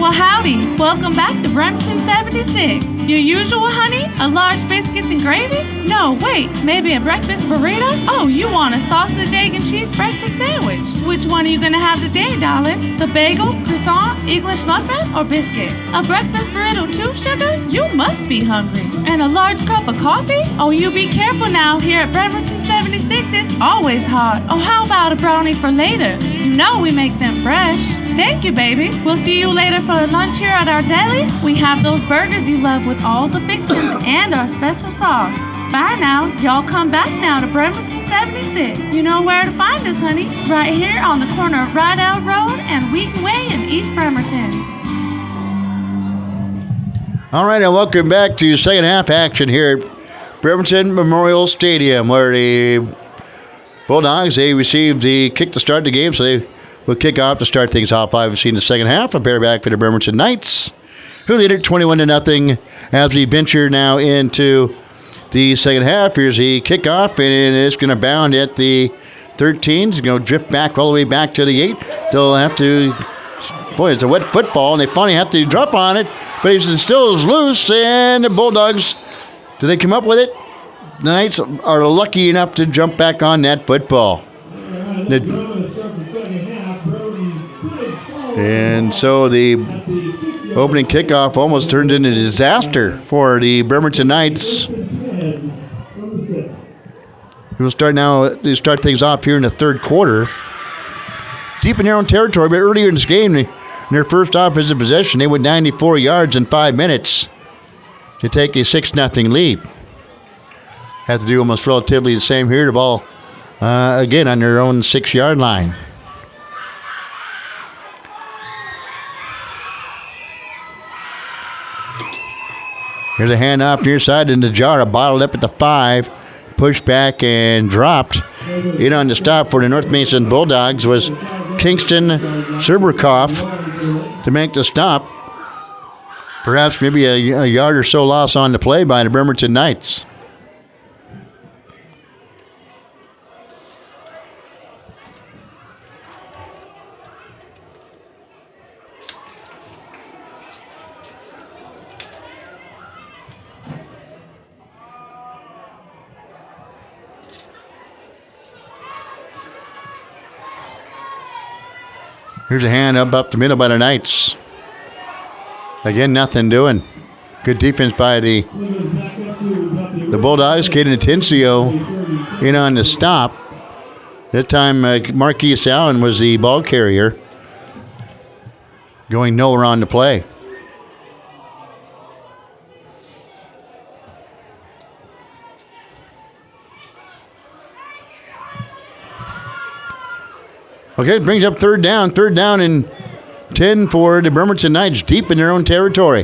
Well, howdy. Welcome back to Bremerton 76. Your usual, honey? A large biscuits and gravy? No, wait, maybe a breakfast burrito? Oh, you want a sausage, egg, and cheese breakfast sandwich. Which one are you gonna have today, darling? The bagel, croissant, English muffin, or biscuit? A breakfast burrito too, sugar? You must be hungry. And a large cup of coffee? Oh, you be careful now. Here at Bremerton 76, it's always hot. Oh, how about a brownie for later? You know we make them fresh. Thank you, baby. We'll see you later for lunch here at our deli. We have those burgers you love with all the fixings and our special sauce. Bye now. Y'all come back now to Bremerton 76. You know where to find us, honey. Right here on the corner of Rideout Road and Wheaton Way in East Bremerton. All right, and welcome back to second half action here at Bremerton Memorial Stadium, where the Bulldogs, they received the kick to start the game, so they will kick off to start things off. Obviously, in the second half, a pair back for the Bremerton Knights, who lead it 21-0 as we venture now into the second half. Here's the kickoff, and it's going to bound at the 13. It's going to drift back all the way back to the 8. They'll have to, boy, it's a wet football, and they finally have to drop on it, but it still is loose, and the Bulldogs, do they come up with it? The Knights are lucky enough to jump back on that football. And so the opening kickoff almost turned into a disaster for the Bremerton Knights. We'll start now to start things off here in the third quarter. Deep in their own territory, but earlier in this game, in their first offensive possession, they went 94 yards in 5 minutes to take a 6-0 lead. Have to do almost relatively the same here. The ball, again, on their own 6-yard line. Here's a handoff near side, and Najara bottled up at the 5, pushed back and dropped. In on the stop for the North Mason Bulldogs was Kingston Serberkoff to make the stop. Perhaps maybe a yard or so loss on the play by the Bremerton Knights. Here's a hand up the middle by the Knights. Again, nothing doing. Good defense by the Bulldogs. Caden Atencio in on the stop. That time, Marquise Allen was the ball carrier. Going nowhere on the play. Okay, it brings up third down and 10 for the Bremerton Knights, deep in their own territory.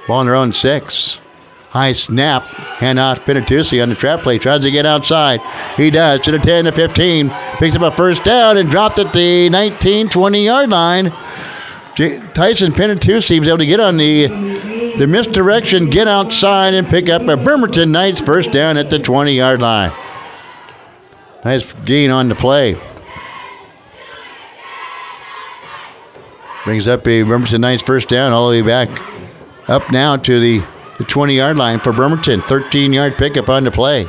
Ball on their own 6. High snap, hand off Penatusi on the trap play, tries to get outside. He does, to the 10 to 15, picks up a first down and dropped at the 19, 20-yard line. Tyson Penatusi was able to get on the misdirection, get outside, and pick up a Bremerton Knights first down at the 20-yard line. Nice gain on the play. Brings up a Bremerton Knights first down all the way back up now to the 20-yard line for Bremerton. 13-yard pickup on the play.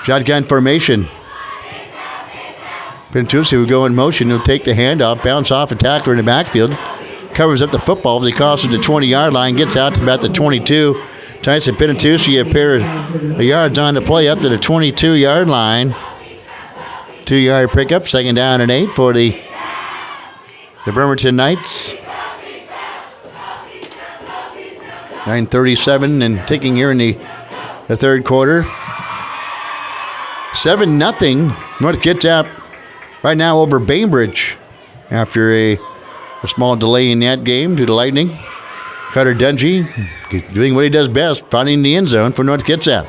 Shotgun formation. Pentusi will go in motion. He'll take the handoff, bounce off a tackler in the backfield. Covers up the football as he crosses the 20-yard line, gets out to about the 22. Tyson Penatusi a pair of yards on the play up to the 22-yard line. 2-yard pickup, second down and 8 for the Bremerton Knights. 9:37 and ticking here in the third quarter. 7-0 North Kitsap right now over Bainbridge after a small delay in that game due to lightning. Carter Dungy doing what he does best, finding the end zone for North Kitsap.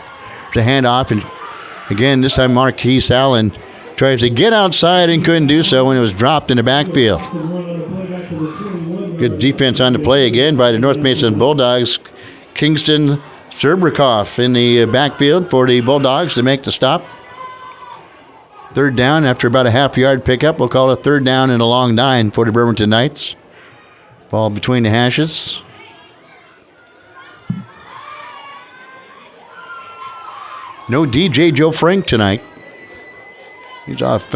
To hand off, and again, this time Marquise Allen tries to get outside and couldn't do so when it was dropped in the backfield. Good defense on the play again by the North Mason Bulldogs. Kingston Serberkoff in the backfield for the Bulldogs to make the stop. Third down after about a half-yard pickup. We'll call it third down and a long 9 for the Bremerton Knights. Ball between the hashes. No DJ Joe Frank tonight. He's off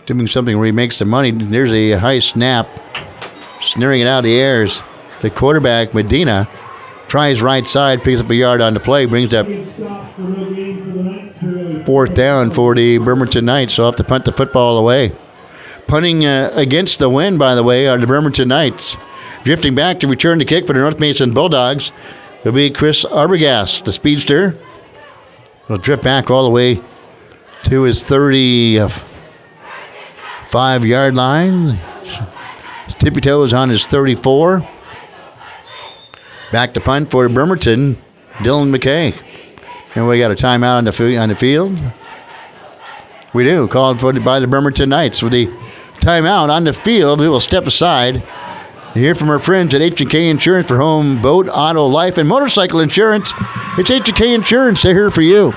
doing something where he makes the money. There's a high snap. Snaring it out of the airs. The quarterback, Medina, tries right side, picks up a yard on the play, brings up fourth down for the Bremerton Knights. So I'll have to punt the football away. Punting against the wind, by the way, are the Bremerton Knights. Drifting back to return the kick for the North Mason Bulldogs will be Chris Arbogast, the speedster. He'll drift back all the way to his 35-yard line. His tippy toes on his 34. Back to punt for Bremerton, Dylan McKay. And we got a timeout on the field. We do, called for by the Bremerton Knights. With the timeout on the field, we will step aside to hear from our friends at H&K Insurance for home, boat, auto, life, and motorcycle insurance. It's H&K Insurance. They're here for you.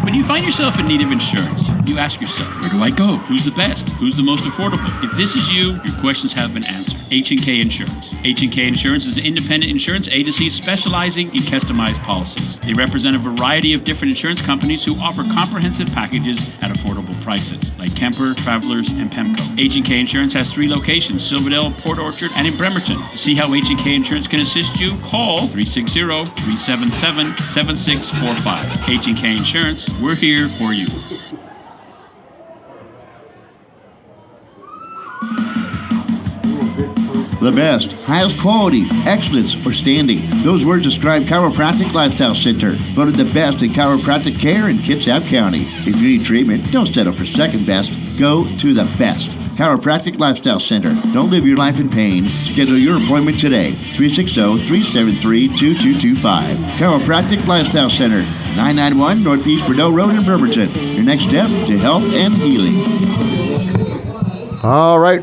When you find yourself in need of insurance, you ask yourself, where do I go? Who's the best? Who's the most affordable? If this is you, your questions have been answered. H&K Insurance. H&K Insurance is an independent insurance agency specializing in customized policies. They represent a variety of different insurance companies who offer comprehensive packages at affordable prices, like Kemper, Travelers, and Pemco. H&K Insurance has 3 locations, Silverdale, Port Orchard, and in Bremerton. To see how H&K Insurance can assist you, call 360-377-7645. H&K Insurance, we're here for you. The best, highest quality, excellence, or standing. Those words describe Chiropractic Lifestyle Center, voted the best in chiropractic care in Kitsap County. If you need treatment, don't settle for second best. Go to the best. Chiropractic Lifestyle Center. Don't live your life in pain. Schedule your appointment today. 360-373-2225. Chiropractic Lifestyle Center. 991 Northeast Rideau Road in Bremerton. Your next step to health and healing. All right,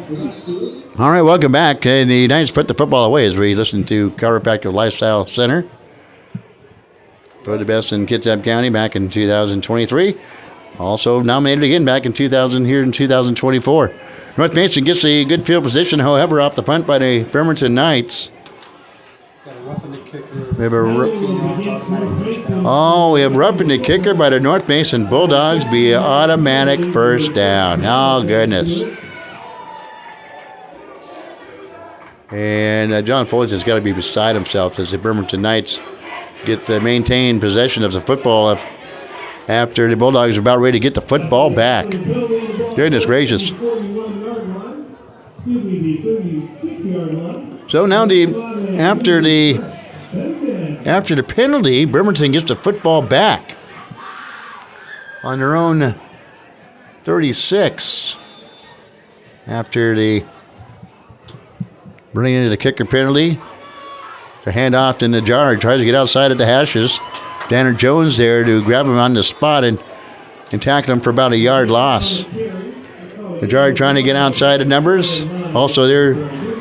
welcome back. And the Knights put the football away as we listen to Chiropractic Lifestyle Center. For the best in Kitsap County back in 2023. Also nominated again back in 2024. North Mason gets a good field position, however, off the punt by the Bremerton Knights. Got a roughing the kicker. We have we have roughing the kicker by the North Mason Bulldogs be an automatic first down. Oh, goodness. And John Foley has got to be beside himself as the Bremerton Knights get the maintained possession of the football after the Bulldogs are about ready to get the football back. Goodness gracious. So now after the penalty, Bremerton gets the football back on their own 36 after the bringing into the kicker penalty. The handoff in the jar. Tries to get outside at the hashes. Danner Jones there to grab him on the spot and tackle him for about a yard loss. The jar trying to get outside the numbers. Also there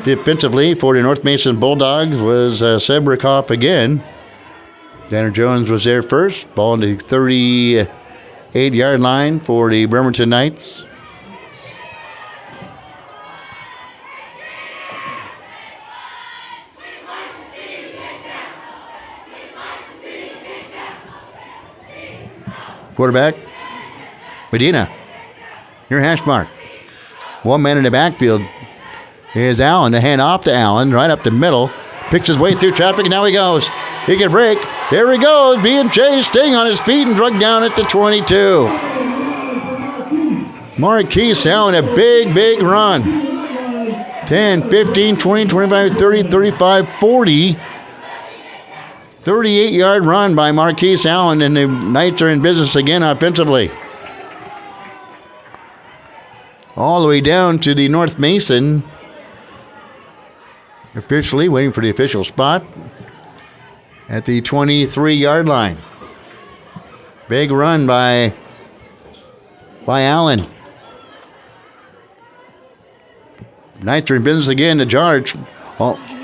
defensively for the North Mason Bulldogs was Sebrikoff again. Danner Jones was there first. Ball on the 38-yard line for the Bremerton Knights. Quarterback, Medina, near hash mark. One man in the backfield is Allen. The hand off to Allen, right up the middle. Picks his way through traffic, and now he goes. He can break. There he goes, being chased, staying on his feet and drugged down at the 22. Marquise Allen, a big run. 10, 15, 20, 25, 30, 35, 40. 38-yard run by Marquise Allen, and the Knights are in business again offensively. All the way down to the North Mason. Officially waiting for the official spot at the 23-yard line. Big run by Allen. Knights are in business again. The charge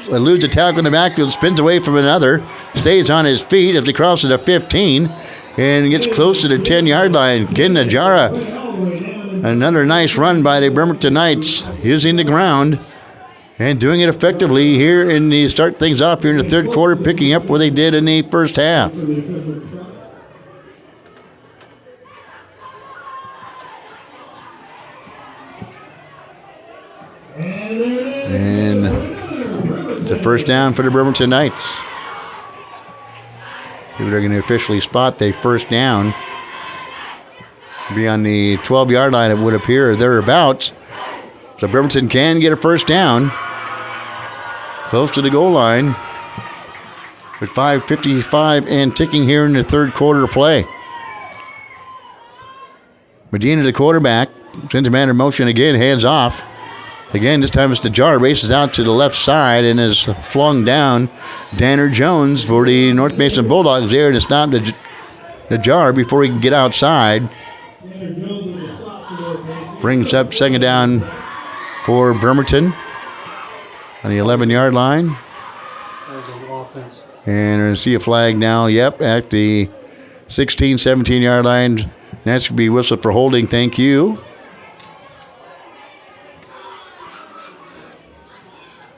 eludes a tackle in the backfield, spins away from another, stays on his feet as he crosses the 15. and gets close to the 10-yard line. Ken Najara, another nice run by the Bremerton Knights, using the ground and doing it effectively here in the start things off here in the third quarter, picking up where they did in the first half. And the first down for the Bremerton Knights. If they're going to officially spot the first down, be on the 12-yard line, it would appear, or thereabouts. So Bremerton can get a first down. Close to the goal line. With 5:55 and ticking here in the third quarter of play. Medina, the quarterback, sends a man in motion again, hands off. Again, this time it's Najjar, races out to the left side and is flung down. Danner Jones for the North Mason Bulldogs there, and it's not Najjar before he can get outside. Brings up second down for Bremerton on the 11-yard line. And we're going to see a flag now, at the 16, 17-yard line. That's going to be whistled for holding, thank you.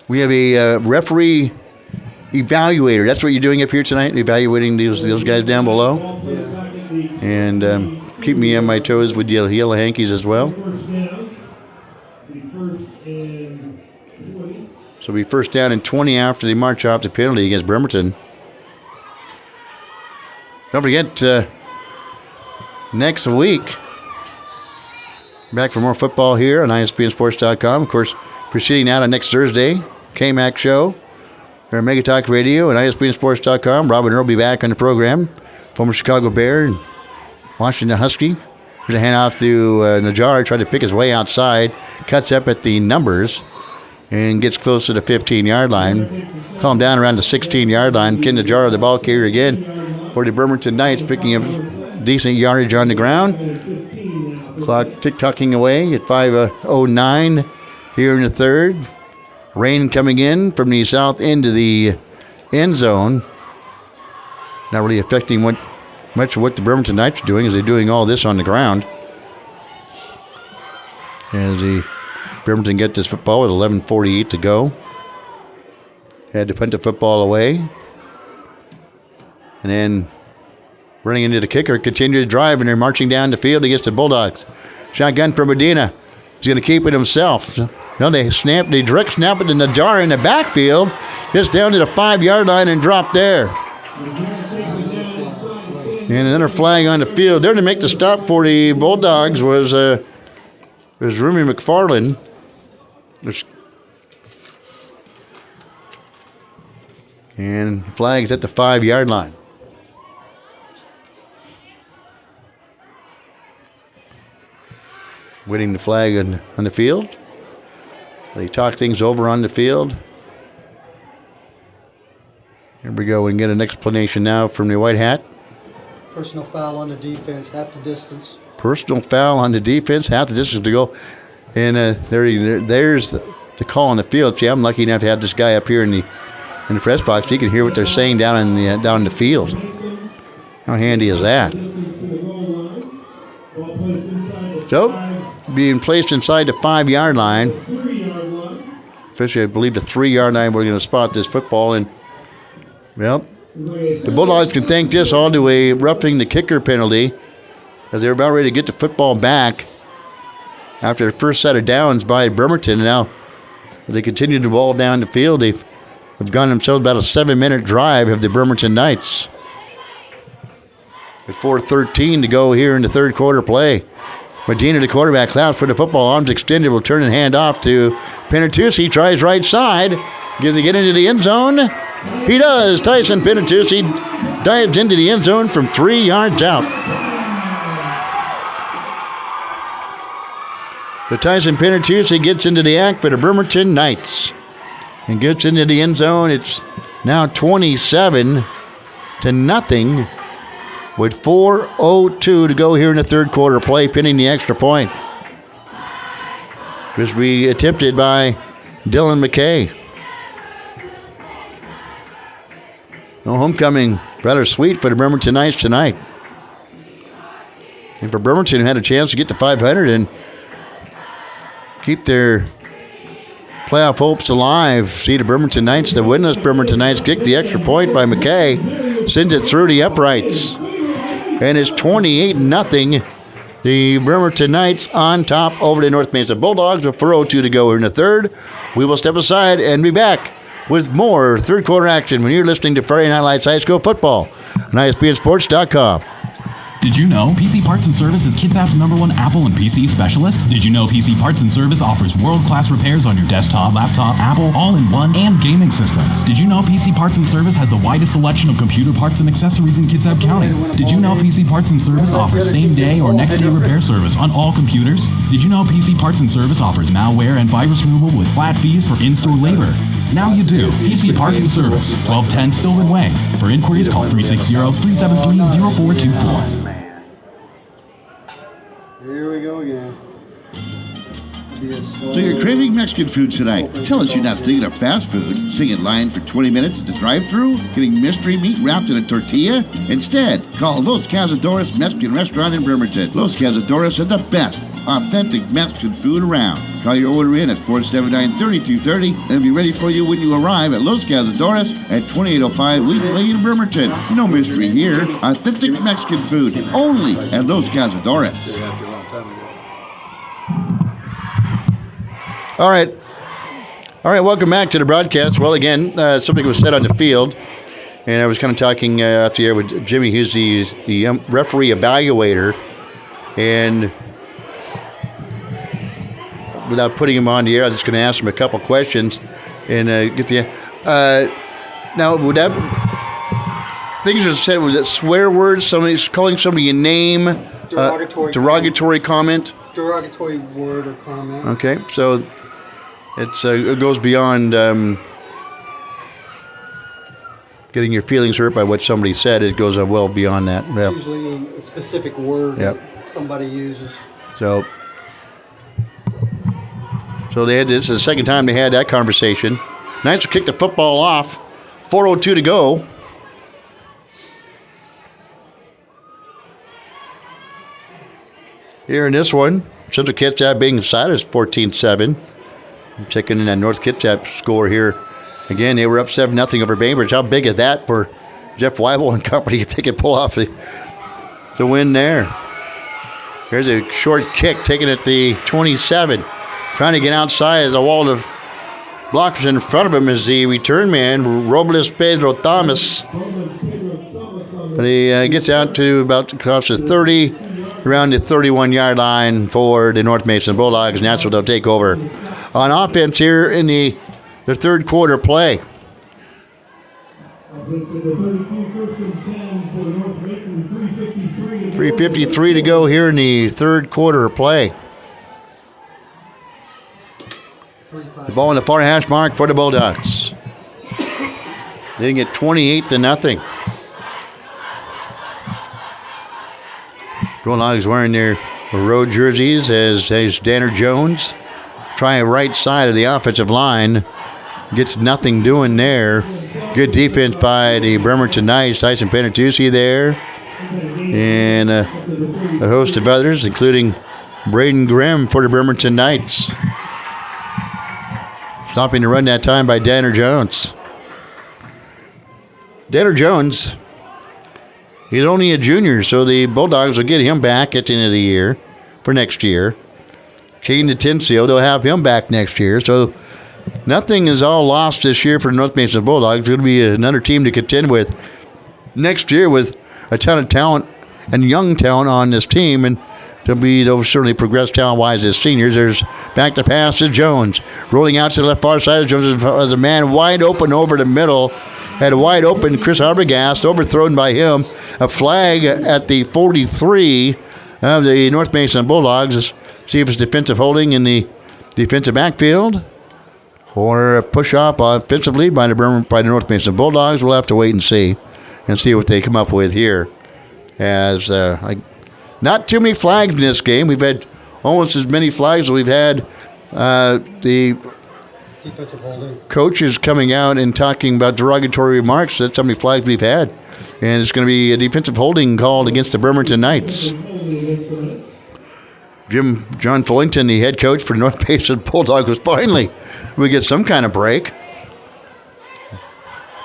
We have a referee evaluator. That's what you're doing up here tonight, evaluating those guys down below. And keep me on my toes with yellow hankies as well. So it'll be first down and 20 after they march off the penalty against Bremerton. Don't forget, next week, back for more football here on ISPNSports.com. Of course, proceeding out on next Thursday, KMAC show, or Mega Talk Radio and ISPNSports.com. Robin Earl will be back on the program. Former Chicago Bear and Washington Husky. There's a handoff to Najjar, tried to pick his way outside, cuts up at the numbers, and gets close to the 15-yard line. Calm down around the 16-yard line. Ken Najjar, the ball carrier again for the Bremerton Knights, picking up decent yardage on the ground. Clock tick-tocking away at 5:09 here in the third. Rain coming in from the south end of the end zone. Not really affecting much of what the Bremerton Knights are doing, as they're doing all this on the ground. As the Bremerton get this football with 11:48 to go. Had to punt the football away. And then running into the kicker, continue to drive, and they're marching down the field against the Bulldogs. Shotgun for Medina. He's going to keep it himself. No, they direct snap it to Najjar in the backfield, just down to the 5-yard line and drop there. And another flag on the field. There to make the stop for the Bulldogs was Rumi McFarland. And flags at the 5-yard line. Waiting the flag on the field. They talk things over on the field. Here we go. We can get an explanation now from the white hat. Personal foul on the defense, half the distance. Personal foul on the defense, half the distance to go. And there's the call on the field. See, I'm lucky enough to have this guy up here in the press box. He can hear what they're saying down in the field. How handy is that? So, being placed inside the 5-yard line. Officially, I believe the 3-yard line, we're going to spot this football. And, well, the Bulldogs can thank this all to a roughing the kicker penalty, as they're about ready to get the football back after the first set of downs by Bremerton. And now, as they continue to ball down the field, they've gone themselves about a 7-minute drive of the Bremerton Knights. With 4:13 to go here in the third quarter play. Medina, the quarterback, clouds for the football, arms extended, will turn and hand off to Penatucci. Tries right side. Gives it get into the end zone. He does. Tyson Penatucci dives into the end zone from 3 yards out. So Tyson Penatucci gets into the act for the Bremerton Knights and gets into the end zone. It's now 27-0 with 4:02 to go here in the third quarter play, pinning the extra point. This will be attempted by Dylan McKay. No homecoming, rather sweet for the Bremerton Knights tonight. And for Bremerton, who had a chance to get to 500 and keep their playoff hopes alive. See the Bremerton Knights, the winless Bremerton Knights, kick the extra point by McKay, sends it through the uprights. And it's 28-0. The Bremerton Knights on top over the North Mason Bulldogs with 4:02 to go here in the third. We will step aside and be back with more third quarter action when you're listening to Friday Night Lights High School Football on ISBNSports.com. Did you know PC Parts and Service is KidsApp's #1 Apple and PC specialist? Did you know PC Parts and Service offers world-class repairs on your desktop, laptop, Apple, all-in-one, and gaming systems? Did you know PC Parts and Service has the widest selection of computer parts and accessories in KidsApp County? Did you know PC Parts and Service offers same-day or next-day repair service on all computers? Did you know PC Parts and Service offers malware and virus removal with flat fees for in-store labor? Now you do. PC Parts and Service, 1210 Sylvan Way. For inquiries, call 360-373-0424. Here we go again. So you're craving Mexican food tonight. Tell us you're not thinking of fast food, sitting in line for 20 minutes at the drive-thru, getting mystery meat wrapped in a tortilla. Instead, call Los Cazadores Mexican Restaurant in Bremerton. Los Cazadores have the best authentic Mexican food around. Call your order in at 479-3230 and it'll be ready for you when you arrive at Los Cazadores at 2805 Wheaton Way in Bremerton. No mystery here. Authentic Mexican food only at Los Cazadores. All right, welcome back to the broadcast. Well, again, something was said on the field, and I was kind of talking off the air with Jimmy, who's the referee evaluator, and without putting him on the air, I'm just going to ask him a couple questions and get the. Now, would that things that said, was it swear words? Somebody's calling somebody a name? Derogatory comment. Derogatory word or comment. Okay, so it goes beyond getting your feelings hurt by what somebody said. It goes well beyond that. Yep. It's usually a specific word that somebody uses. So this is the second time they had that conversation. Knights will kick the football off. 4:02 to go. Here in this one, Central Kitsap being decided is 14-7. Checking in that North Kitsap score here. Again, they were up 7-0 over Bainbridge. How big is that for Jeff Weibel and company if they can pull off the win there? There's a short kick taken at the 27. Trying to get outside of the wall of blockers in front of him is the return man, Robles Pedro Thomas. But he gets out to about across the 30, around the 31-yard line for the North Mason Bulldogs, and that's what they'll take over on offense here in the third quarter play. 3:53 to go here in the third quarter play. The ball in the far hash mark for the Bulldogs. They get 28-0. Bulldogs wearing their road jerseys as Danner Jones. Trying right side of the offensive line. Gets nothing doing there. Good defense by the Bremerton Knights. Tyson Penatucci there. And a host of others, including Braden Grimm for the Bremerton Knights. Stopping the run that time by Danner Jones. Danner Jones, he's only a junior, so the Bulldogs will get him back at the end of the year for next year. Kane Atencio, they'll have him back next year. So nothing is all lost this year for the North Mason Bulldogs. It's going to be another team to contend with next year with a ton of talent and young talent on this team. And they'll certainly progress talent-wise as seniors. There's back to pass to Jones. Rolling out to the left far side of Jones as a man wide open over the middle. Had a wide open Chris Arbogast, overthrown by him. A flag at the 43 of the North Mason Bulldogs. See if it's defensive holding in the defensive backfield or a push-off offensively by the North Mason Bulldogs. We'll have to wait and see what they come up with here. As not too many flags in this game. We've had almost as many flags as we've had the defensive holding. Coaches coming out and talking about derogatory remarks. That's how many flags we've had. And it's going to be a defensive holding called against the Bremerton Knights. John Fullington, the head coach for North Basin Bulldogs, was finally we get some kind of break.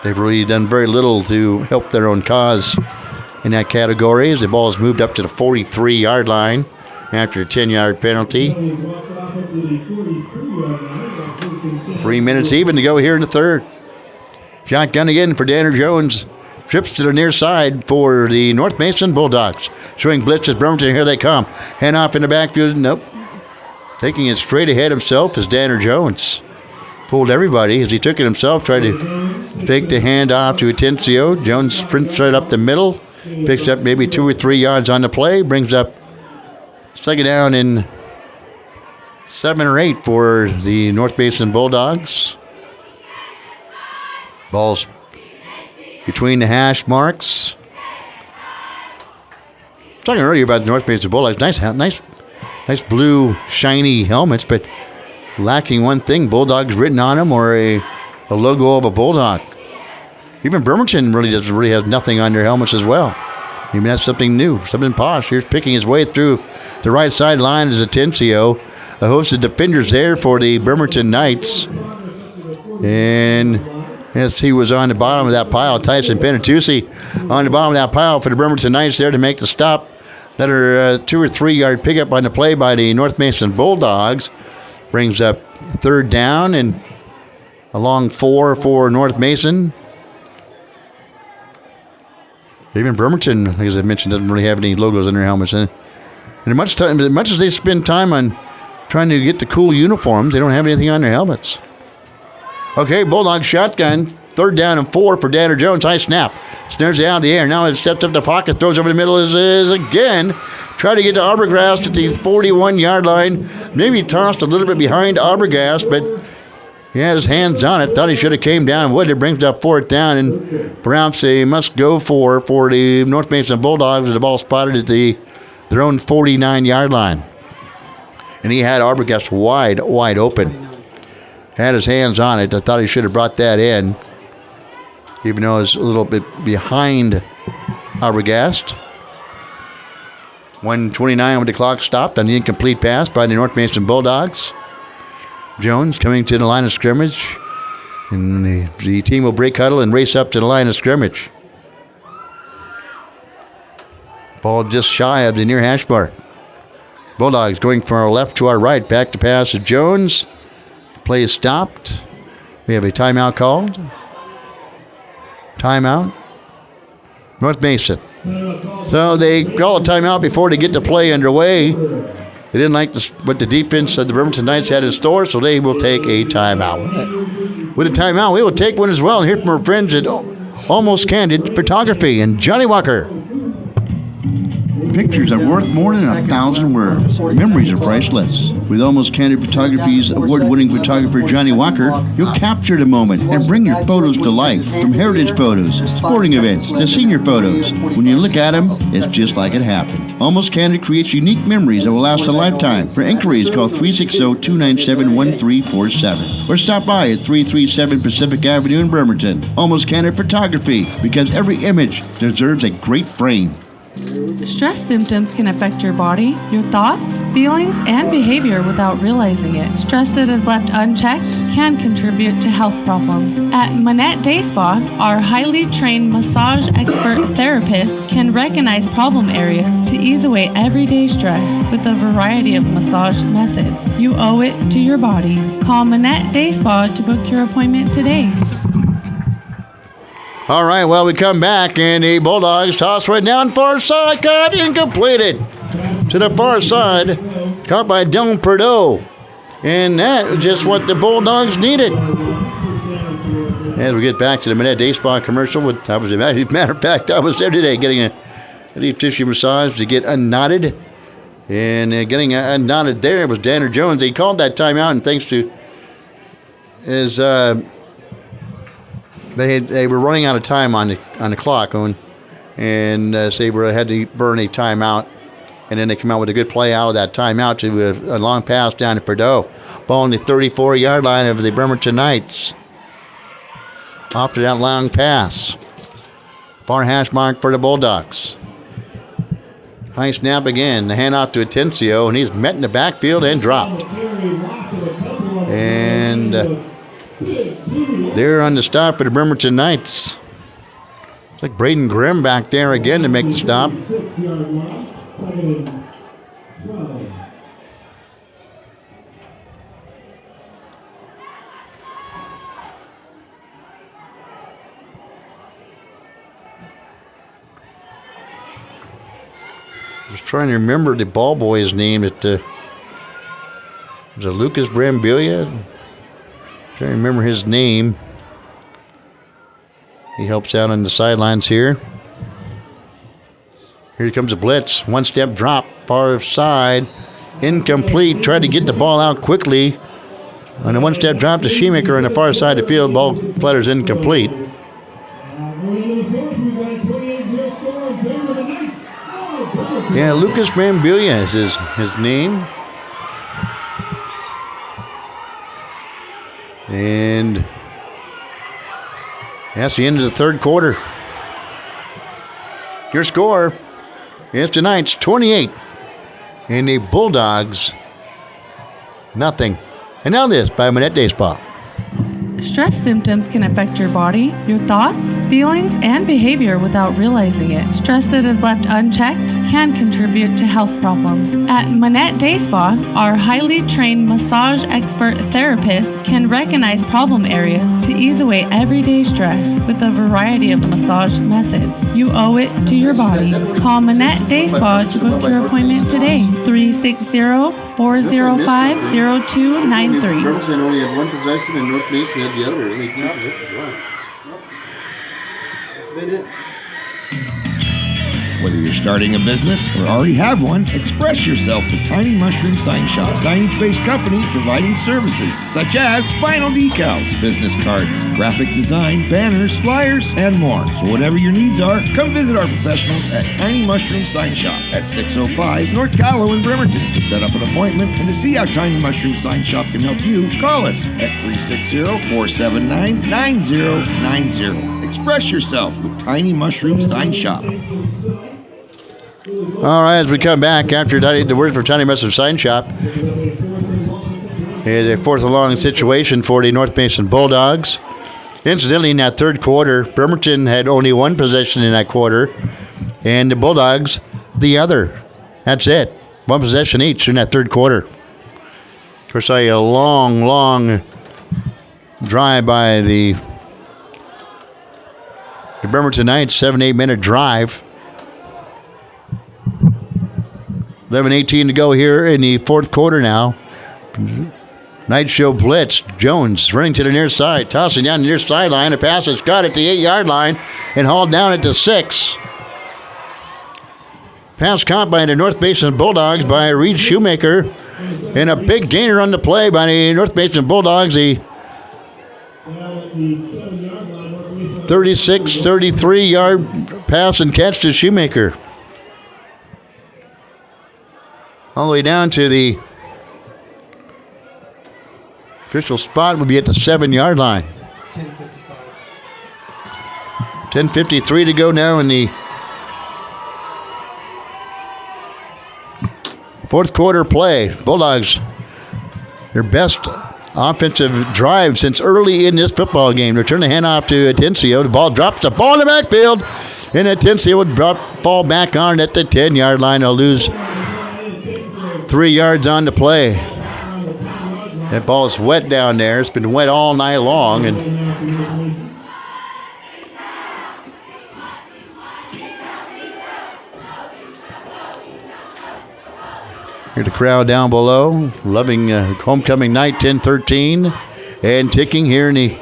They've really done very little to help their own cause in that category as the ball is moved up to the 43-yard line after a 10-yard penalty. 3 minutes even to go here in the third. Shotgun again for Danner Jones. Trips to the near side for the North Mason Bulldogs. Showing blitz as Bremerton. Here they come. Hand off in the backfield. Nope. Taking it straight ahead himself is Danner Jones. Fooled everybody as he took it himself. Tried to fake the hand off to Atencio. Jones sprints right up the middle. Picks up maybe 2 or 3 yards on the play. Brings up second down and 7 or 8 for the North Basin Bulldogs. Ball's between the hash marks. Talking earlier about the North Basin Bulldogs. Nice blue, shiny helmets, but lacking one thing. Bulldogs written on them or a logo of a Bulldog. Even Bremerton really has nothing on their helmets as well. Maybe that's something new, something posh. Here's picking his way through the right sideline is Atencio. A host of defenders there for the Bremerton Knights. And as he was on the bottom of that pile, Tyson Penatucci on the bottom of that pile for the Bremerton Knights there to make the stop. Another 2 or 3 yard pickup on the play by the North Mason Bulldogs. Brings up third down and a long 4 for North Mason. Even Bremerton, as I mentioned, doesn't really have any logos on their helmets. And as much as they spend time on trying to get the cool uniforms, they don't have anything on their helmets. Okay, Bulldog shotgun. Third down and 4 for Danner Jones. High snap. Snares it out of the air. Now it steps up the pocket. Throws over the middle. Is again. Try to get to Arbogast at the 41-yard line. Maybe tossed a little bit behind Arbogast, but he had his hands on it. Thought he should have came down and would. It brings up fourth down, and perhaps they must go for the North Mason Bulldogs with the ball spotted at their own 49-yard line. And he had Arbogast wide open. Had his hands on it. I thought he should have brought that in, even though it's a little bit behind Arbogast. 1:29 with the clock stopped on the incomplete pass by the North Mason Bulldogs. Jones coming to the line of scrimmage. And the team will break huddle and race up to the line of scrimmage. Ball just shy of the near hash mark. Bulldogs going from our left to our right. Back to pass to Jones. Play is stopped. We have a timeout called. Timeout. North Mason. So they call a timeout before they get the play underway. They didn't like what the defense of the Bremerton Knights had in store, so they will take a timeout. With a timeout, we will take one as well and hear from our friends at Almost Candid Photography and Johnny Walker. Pictures are worth more than 1,000 words. Memories are priceless. With Almost Candid Photography's award-winning photographer Johnny Walker, you'll capture the moment and bring your photos to life. From heritage photos, sporting events, to senior photos. When you look at them, it's just like it happened. Almost Candid creates unique memories that will last a lifetime. For inquiries, call 360-297-1347 or stop by at 337 Pacific Avenue in Bremerton. Almost Candid Photography, because every image deserves a great frame. Stress symptoms can affect your body, your thoughts, feelings, and behavior without realizing it. Stress that is left unchecked can contribute to health problems. At Manette Day Spa, our highly trained massage expert therapists can recognize problem areas to ease away everyday stress with a variety of massage methods. You owe it to your body. Call Manette Day Spa to book your appointment today. All right, well, we come back, and the Bulldogs toss right down far side. Caught incompleted to the far side. Caught by Dylan Perdot. And that was just what the Bulldogs needed. As we get back to the Manette Day Spa commercial, matter of fact, I was there today getting a deep tissue massage to get unknotted. And getting unknotted there was Danner Jones. He called that timeout, and thanks to his... They were running out of time on the clock, and so they had to burn a timeout And then they come out with a good play out of that timeout to a long pass down to Perdeau. Ball on the 34-yard line of the Bremerton Knights. Off to that long pass. Far hash mark for the Bulldogs. High snap again. The handoff to Atencio, and he's met in the backfield and dropped. And they're on the stop for the Bremerton Knights. It's like Braden Grimm back there again to make the stop. Just trying to remember the ball boy's name. Was it Lucas Brambilia? Trying to remember his name. He helps out on the sidelines here. Here comes a blitz. One-step drop, far side. Incomplete. Tried to get the ball out quickly. On a one-step drop to Shoemaker on the far side of the field. Ball flutters incomplete. Yeah, Lucas Brambilia is his name. And that's the end of the third quarter. Your score is tonight's 28. And the Bulldogs, nothing. And now this by Manette Day Spa. Stress symptoms can affect your body, your thoughts, feelings, and behavior without realizing it. Stress that is left unchecked can contribute to health problems. At Manette Day Spa, our highly trained massage expert therapist can recognize problem areas to ease away everyday stress with a variety of massage methods. You owe it to your body. Call Manette Day Spa to book your appointment today. 360-405-0293. Bremerton only had one possession and North Mason had the other. Only two possessions. Wow. Whether you're starting a business or already have one, express yourself with Tiny Mushroom Sign Shop, signage-based company providing services such as vinyl decals, business cards, graphic design, banners, flyers, and more. So whatever your needs are, come visit our professionals at Tiny Mushroom Sign Shop at 605 North Callow in Bremerton. To set up an appointment and to see how Tiny Mushroom Sign Shop can help you, call us at 360-479-9090. Express yourself with Tiny Mushroom Sign Shop. All right, as we come back after the words from Tiny Mushroom Sign Shop, is a fourth and long situation for the North Mason Bulldogs. Incidentally, in that third quarter, Bremerton had only one possession in that quarter, and the Bulldogs the other. That's it. One possession each in that third quarter. Of course, a long drive by the Bremerton Knights, 7-8 minute drive. 11:18 to go here in the fourth quarter now. Night show blitz. Jones running to the near side, tossing down the near sideline. A pass is caught at the 8-yard line and hauled down at the 6. Pass caught by the North Mason Bulldogs by Reed Shoemaker. And a big gainer on the play by the North Mason Bulldogs. The 33-yard pass and catch to Shoemaker. All the way down to the official spot would be at the 7-yard line. 10:53 to go now in the fourth quarter play. Bulldogs, their best offensive drive since early in this football game. Return the handoff to Atencio. The ball drops the ball in the backfield. And Atencio would fall back on at the 10-yard line. They'll lose 3 yards on the play. That ball is wet down there. It's been wet all night long. And hear the crowd down below, loving homecoming night, 10-13, and ticking here in the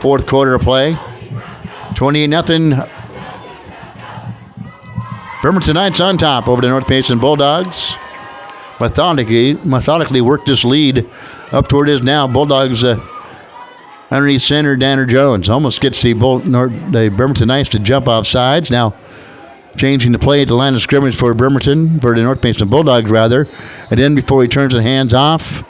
fourth quarter of play. 28-0. Bremerton Knights on top over the North Mason Bulldogs. Methodically worked this lead up toward his now. Bulldogs underneath center, Danner Jones almost gets the Bremerton Knights to jump off sides. Now changing the play at the line of scrimmage for Bremerton, for the North Mason Bulldogs, rather. And then before he turns the hands off,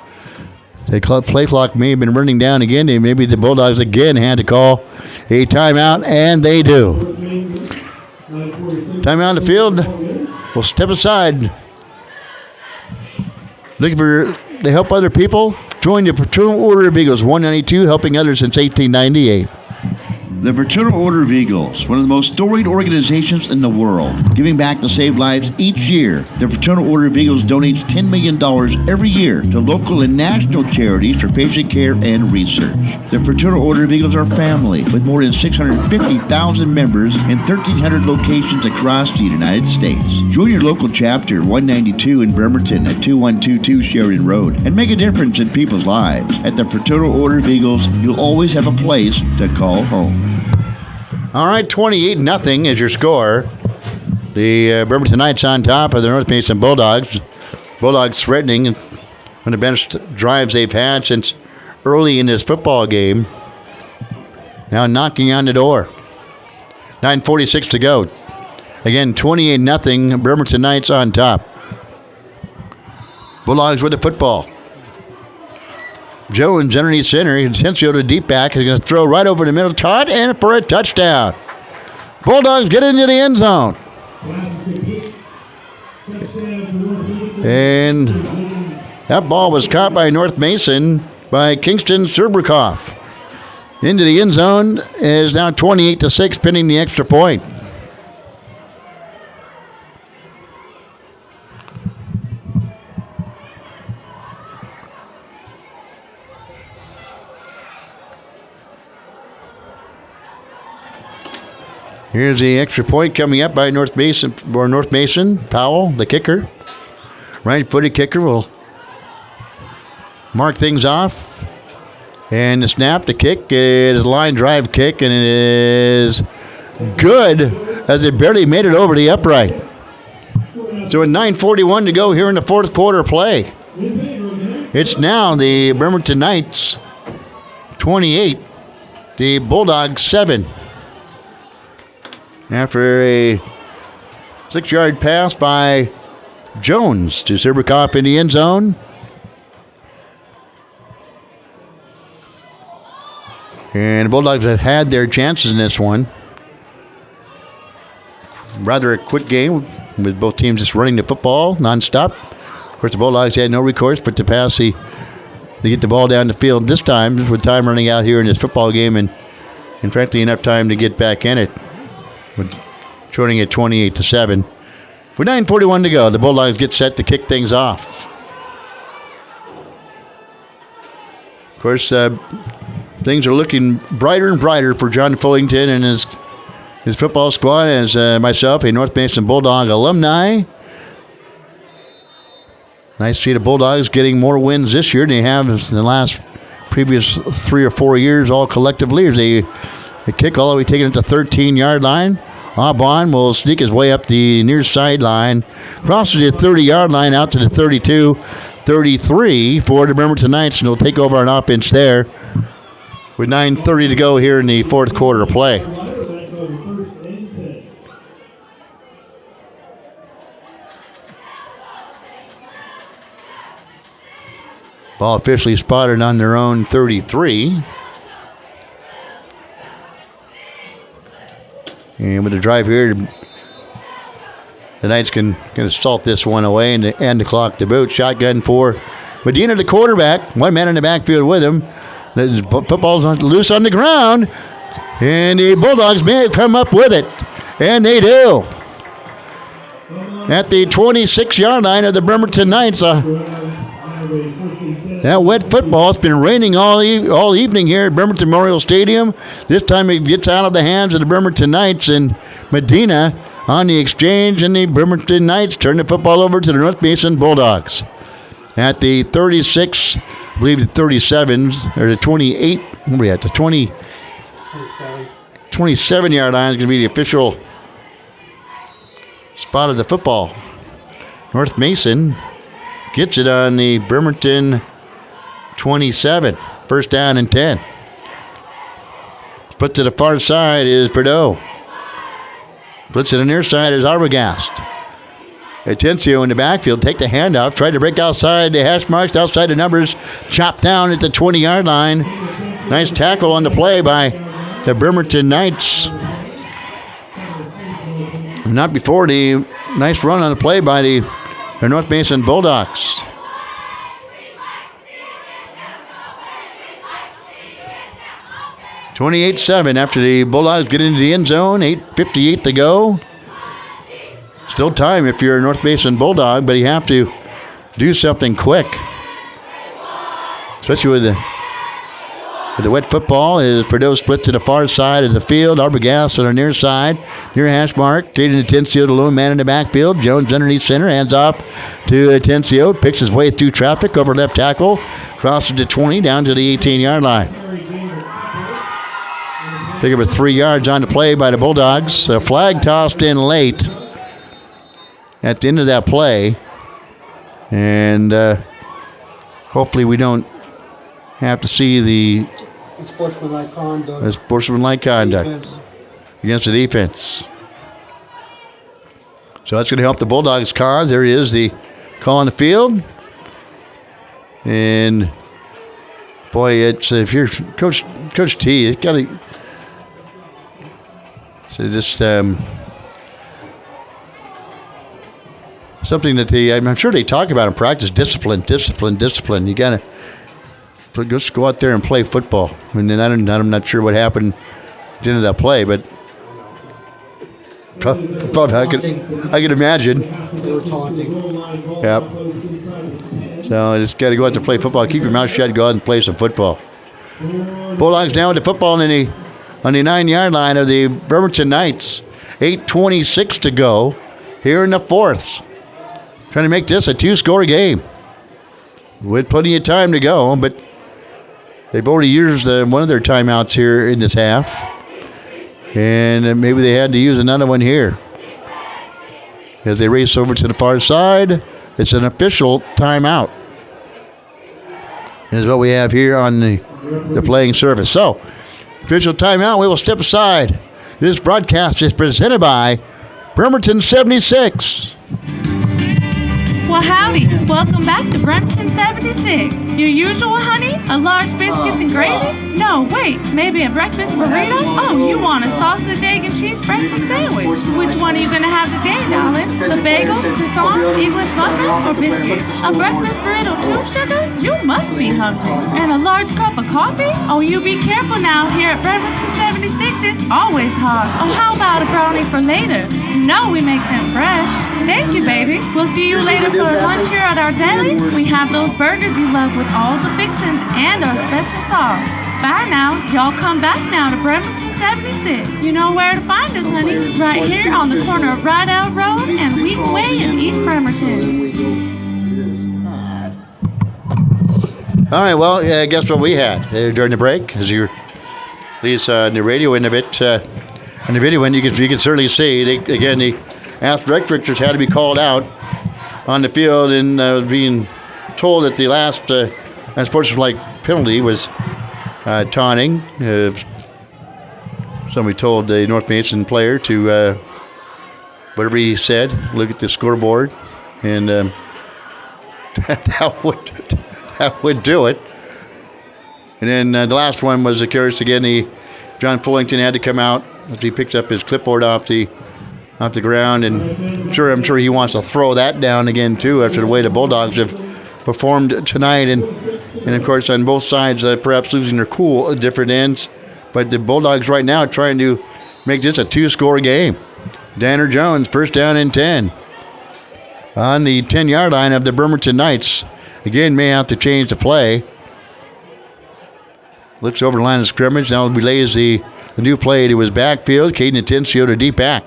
the play clock may have been running down again. Maybe the Bulldogs again had to call a timeout, and they do. Timeout on the field. We'll step aside. Looking to help other people? Join the Fraternal Order of Eagles 192, helping others since 1898. The Fraternal Order of Eagles, one of the most storied organizations in the world, giving back to save lives each year. The Fraternal Order of Eagles donates $10 million every year to local and national charities for patient care and research. The Fraternal Order of Eagles are family, with more than 650,000 members in 1,300 locations across the United States. Join your local chapter, 192 in Bremerton at 2122 Sheridan Road, and make a difference in people's lives. At the Fraternal Order of Eagles, you'll always have a place to call home. All right, 28-0 is your score. The Bremerton Knights on top of the North Mason Bulldogs. Bulldogs threatening on the best drives they've had since early in this football game. Now knocking on the door. 9:46 to go. Again, 28-0. Bremerton Knights on top. Bulldogs with the football. Jones underneath center. Asensio to deep back. He's going to throw right over the middle. Caught and for a touchdown. Bulldogs get into the end zone. And that ball was caught by North Mason by Kingston Serbrikoff. Into the end zone is now 28-6, pinning the extra point. Here's the extra point coming up by North Mason. Powell, the kicker. Right-footed kicker will mark things off. And the snap, the kick is a line drive kick, and it is good as it barely made it over the upright. So with 9:41 to go here in the fourth quarter play, it's now the Bremerton Knights 28, the Bulldogs 7. After a 6-yard pass by Jones to Serbrikoff in the end zone. And the Bulldogs have had their chances in this one. Rather a quick game with both teams just running the football nonstop. Of course, the Bulldogs had no recourse but to pass to get the ball down the field this time, with time running out here in this football game, and frankly enough time to get back in it. Shorting at 28-7. With 9:41 to go, the Bulldogs get set to kick things off. Of course, things are looking brighter and brighter for John Fullington and his football squad, as myself, a North Mason Bulldog alumni. Nice to see the Bulldogs getting more wins this year than they have in the previous 3 or 4 years, all collectively. As they kick all the way taken it to the 13-yard line. Aubon will sneak his way up the near sideline, crosses the 30-yard line out to the 32, 33 for the Bremerton Knights, and he'll take over on offense there with 9:30 to go here in the fourth quarter of play. Ball officially spotted on their own 33. And with the drive here, the Knights can salt this one away and end the clock to boot. Shotgun for Medina, the quarterback. One man in the backfield with him. The football's loose on the ground. And the Bulldogs may have come up with it. And they do. At the 26-yard line of the Bremerton Knights. That wet football, it's been raining all evening here at Bremerton Memorial Stadium. This time it gets out of the hands of the Bremerton Knights, and Medina on the exchange, and the Bremerton Knights turn the football over to the North Mason Bulldogs. At the 36, I believe the 37s, or the 28, what are we at, the 27-yard line is going to be the official spot of the football. North Mason gets it on the Bremerton 27. First down and 10. Put to the far side is Bordeaux. Blitz to the near side is Arbogast. Atencio in the backfield, take the handoff, tried to break outside the hash marks, outside the numbers, chopped down at the 20-yard line. Nice tackle on the play by the Bremerton Knights. Not before the nice run on the play by the North Mason Bulldogs. (28-7) after the Bulldogs get into the end zone. 8:58 to go. Still time if you're a North Mason Bulldog, but you have to do something quick. Especially with the wet football. Is Purdue split to the far side of the field. Arbogast on the near side. Near hash mark. Caden Atencio, the lone man in the backfield. Jones underneath center. Hands off to Atencio. Picks his way through traffic over left tackle. Crosses to 20 down to the 18-yard line. Pick up 3 yards on the play by the Bulldogs. A flag tossed in late at the end of that play. And hopefully we don't have to see the Sportsmanlike conduct. Defense. Against the defense. So that's going to help the Bulldogs' cause. There he is, the call on the field. And boy, it's if you're Coach T, it's got to. So just something that I'm sure they talk about in practice. Discipline. You got to just go out there and play football. And then I'm not sure what happened at the end of that play, but probably I could imagine. They were taunting. Yep. So you just got to go out there and play football. Keep your mouth shut. Go out and play some football. Bulldogs down with the football on the 9-yard line of the Bremerton Knights. 8:26 to go here in the fourth. Trying to make this a 2-score game. With plenty of time to go, but they've already used one of their timeouts here in this half. And maybe they had to use another one here. As they race over to the far side, it's an official timeout. Is what we have here on the playing surface. So, official timeout. We will step aside. This broadcast is presented by Bremerton 76. Well, howdy. Welcome back to Bremerton 76. Your usual, honey? A large biscuits and gravy? No, wait. Maybe a breakfast burrito? Oh, you want a sausage, egg, and cheese breakfast sandwich. Which one are you going to have today, darling? The bagel, croissant, English muffin, or biscuit? A breakfast burrito too, sugar? You must be hungry. And a large cup of coffee? Oh, you be careful now. Here at Bremerton 76, it's always hot. Oh, how about a brownie for later? You know we make them fresh. Thank you, baby. We'll see you later for lunch here at our deli. We have those burgers you love with all the fixings and our special sauce. Bye now. Y'all come back now to Bremerton 76. You know where to find us, honey. Right here on the corner of Rideout Road and Wheaton Way in East Bremerton. All right, well, guess what we had during the break? As you, at least in the radio end of it, in the video end, you can certainly see, the athletic directors had to be called out on the field and being told that the last unsportsmanlike penalty was taunting. Somebody told the North Mason player to, whatever he said, look at the scoreboard, and that would do it. And then the last one was, of course, again, John Fullington had to come out as he picks up his clipboard off the ground, and I'm sure he wants to throw that down again too after the way the Bulldogs have performed tonight, and of course on both sides perhaps losing their cool at different ends. But the Bulldogs right now are trying to make this a 2-score game. Danner Jones, first down and 10 on the 10-yard line of the Bremerton Knights. Again, may have to change the play. Looks over the line of scrimmage. Now relays the new play to his backfield. Caden Atencio to deep back.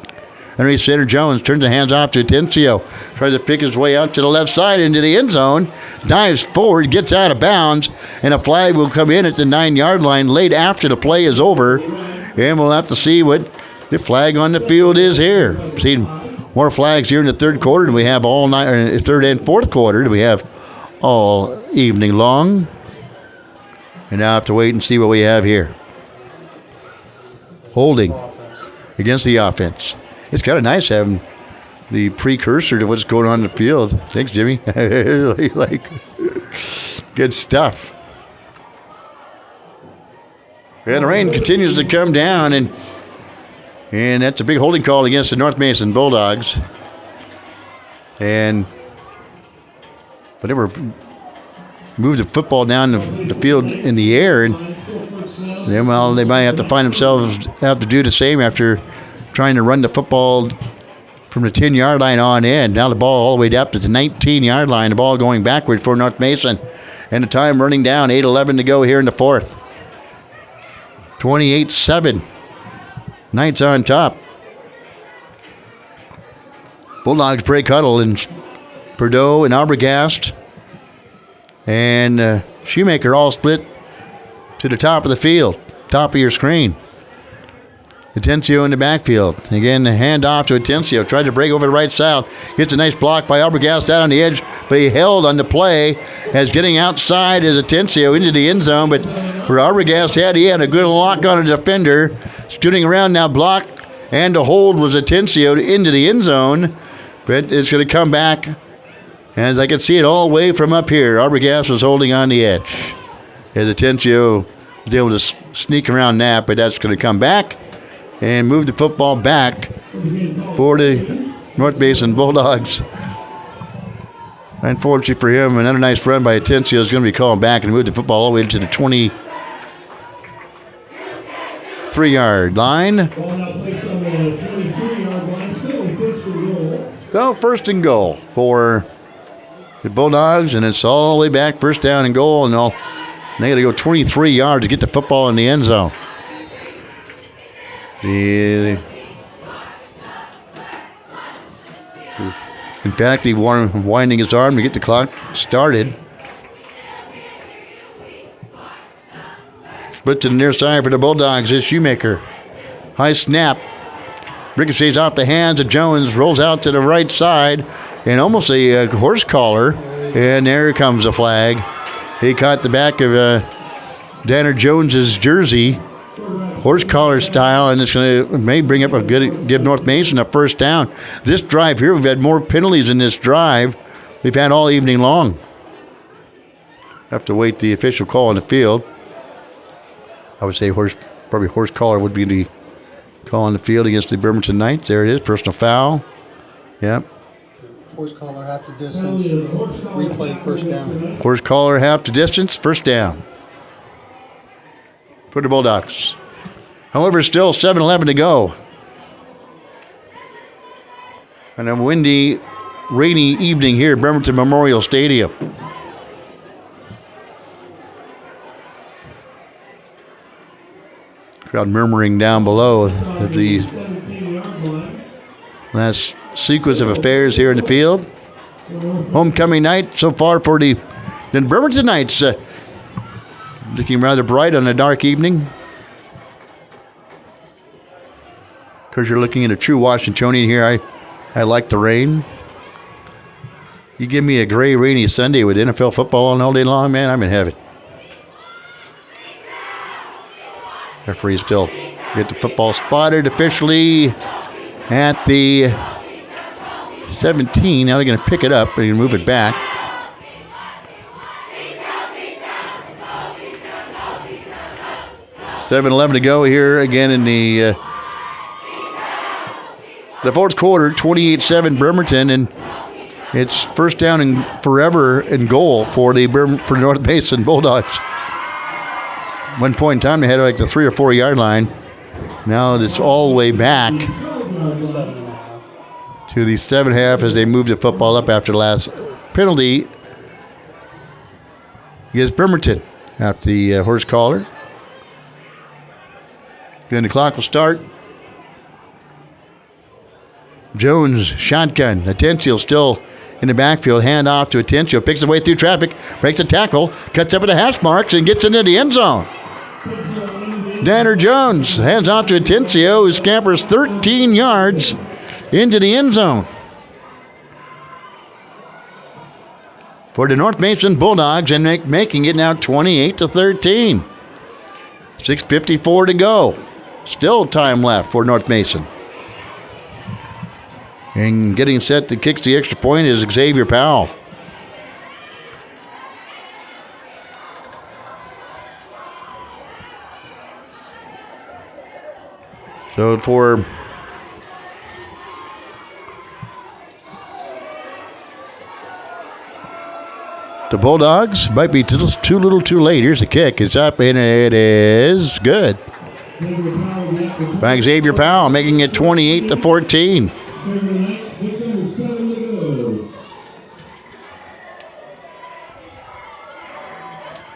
Underneath center, Jones turns the hands off to Atencio. Tries to pick his way out to the left side into the end zone. Dives forward, gets out of bounds, and a flag will come in at the 9-yard line late after the play is over. And we'll have to see what the flag on the field is here. Seen more flags here in the third quarter than we have all night, or third and fourth quarter than we have all evening long. And now I have to wait and see what we have here. Holding against the offense. It's kind of nice having the precursor to what's going on in the field. Thanks, Jimmy. Like, good stuff. And the rain continues to come down, and that's a big holding call against the North Mason Bulldogs. And whatever moved the football down the field in the air, and then, well, they might have to find themselves have to do the same after trying to run the football from the 10-yard line on in. Now the ball all the way up to the 19-yard line. The ball going backward for North Mason. And the time running down, 8:11 to go here in the fourth. 28-7. Knights on top. Bulldogs break huddle, and Perdot and Arbogast and Shoemaker all split to the top of the field, top of your screen. Atencio in the backfield. Again, the handoff to Atencio. Tried to break over the right side. Gets a nice block by Arbogast out on the edge, but he held on the play as getting outside as Atencio into the end zone. But where Arbogast he had a good lock on a defender. Scooting around now, block, and the hold was Atencio into the end zone. But it's going to come back, as I can see it all the way from up here. Arbogast was holding on the edge as Atencio was able to sneak around that, but that's going to come back and move the football back for the North Mason Bulldogs. Unfortunately for him, another nice run by Atencio is going to be called back and move the football all the way to the 23-yard line. So first and goal for the Bulldogs, and it's all the way back, first down and goal, and they got to go 23 yards to get the football in the end zone. In fact, he winding his arm to get the clock started. Split to the near side for the Bulldogs is Shoemaker. High snap. Ricochets off the hands of Jones, rolls out to the right side, and almost a horse collar. And there comes a flag. He caught the back of Danner Jones's jersey, horse collar style, and it's going to may bring up give North Mason a first down. This drive here, we've had more penalties in this drive we've had all evening long. Have to wait the official call on the field. I would say probably horse collar would be the call on the field against the Bremerton Knights. There it is, personal foul. Yep. Horse collar half the distance, replay first down. Horse collar half the distance, first down for the Bulldogs. However, still 7:11 to go. And a windy, rainy evening here at Bremerton Memorial Stadium. Crowd murmuring down below at the last sequence of affairs here in the field. Homecoming night so far for the Bremerton Knights. Looking rather bright on a dark evening. Of course, you're looking at a true Washingtonian here. I like the rain. You give me a gray, rainy Sunday with NFL football on all day long, man, I'm in heaven. Referee still get the football spotted officially at the 17. Now they're going to pick it up and move it back. $7:11 to go here again in the fourth quarter. 28-7 Bremerton, and it's first down and forever and goal for the North Mason Bulldogs. One point in time, they had like the 3 or 4 yard line. Now it's all the way back to the 7.5 as they move the football up after the last penalty against Bremerton after the horse collar. Then the clock will start. Jones, shotgun. Atencio still in the backfield. Hand off to Atencio. Picks his way through traffic. Breaks a tackle. Cuts up at the hash marks and gets into the end zone. Danner Jones hands off to Atencio, who scampers 13 yards into the end zone. For the North Mason Bulldogs, and making it now 28-13. 6:54 to go. Still time left for North Mason. And getting set to kick the extra point is Xavier Powell. So for the Bulldogs, might be too little too late. Here's the kick. It's up, and it is good. By Xavier Powell, making it 28-14.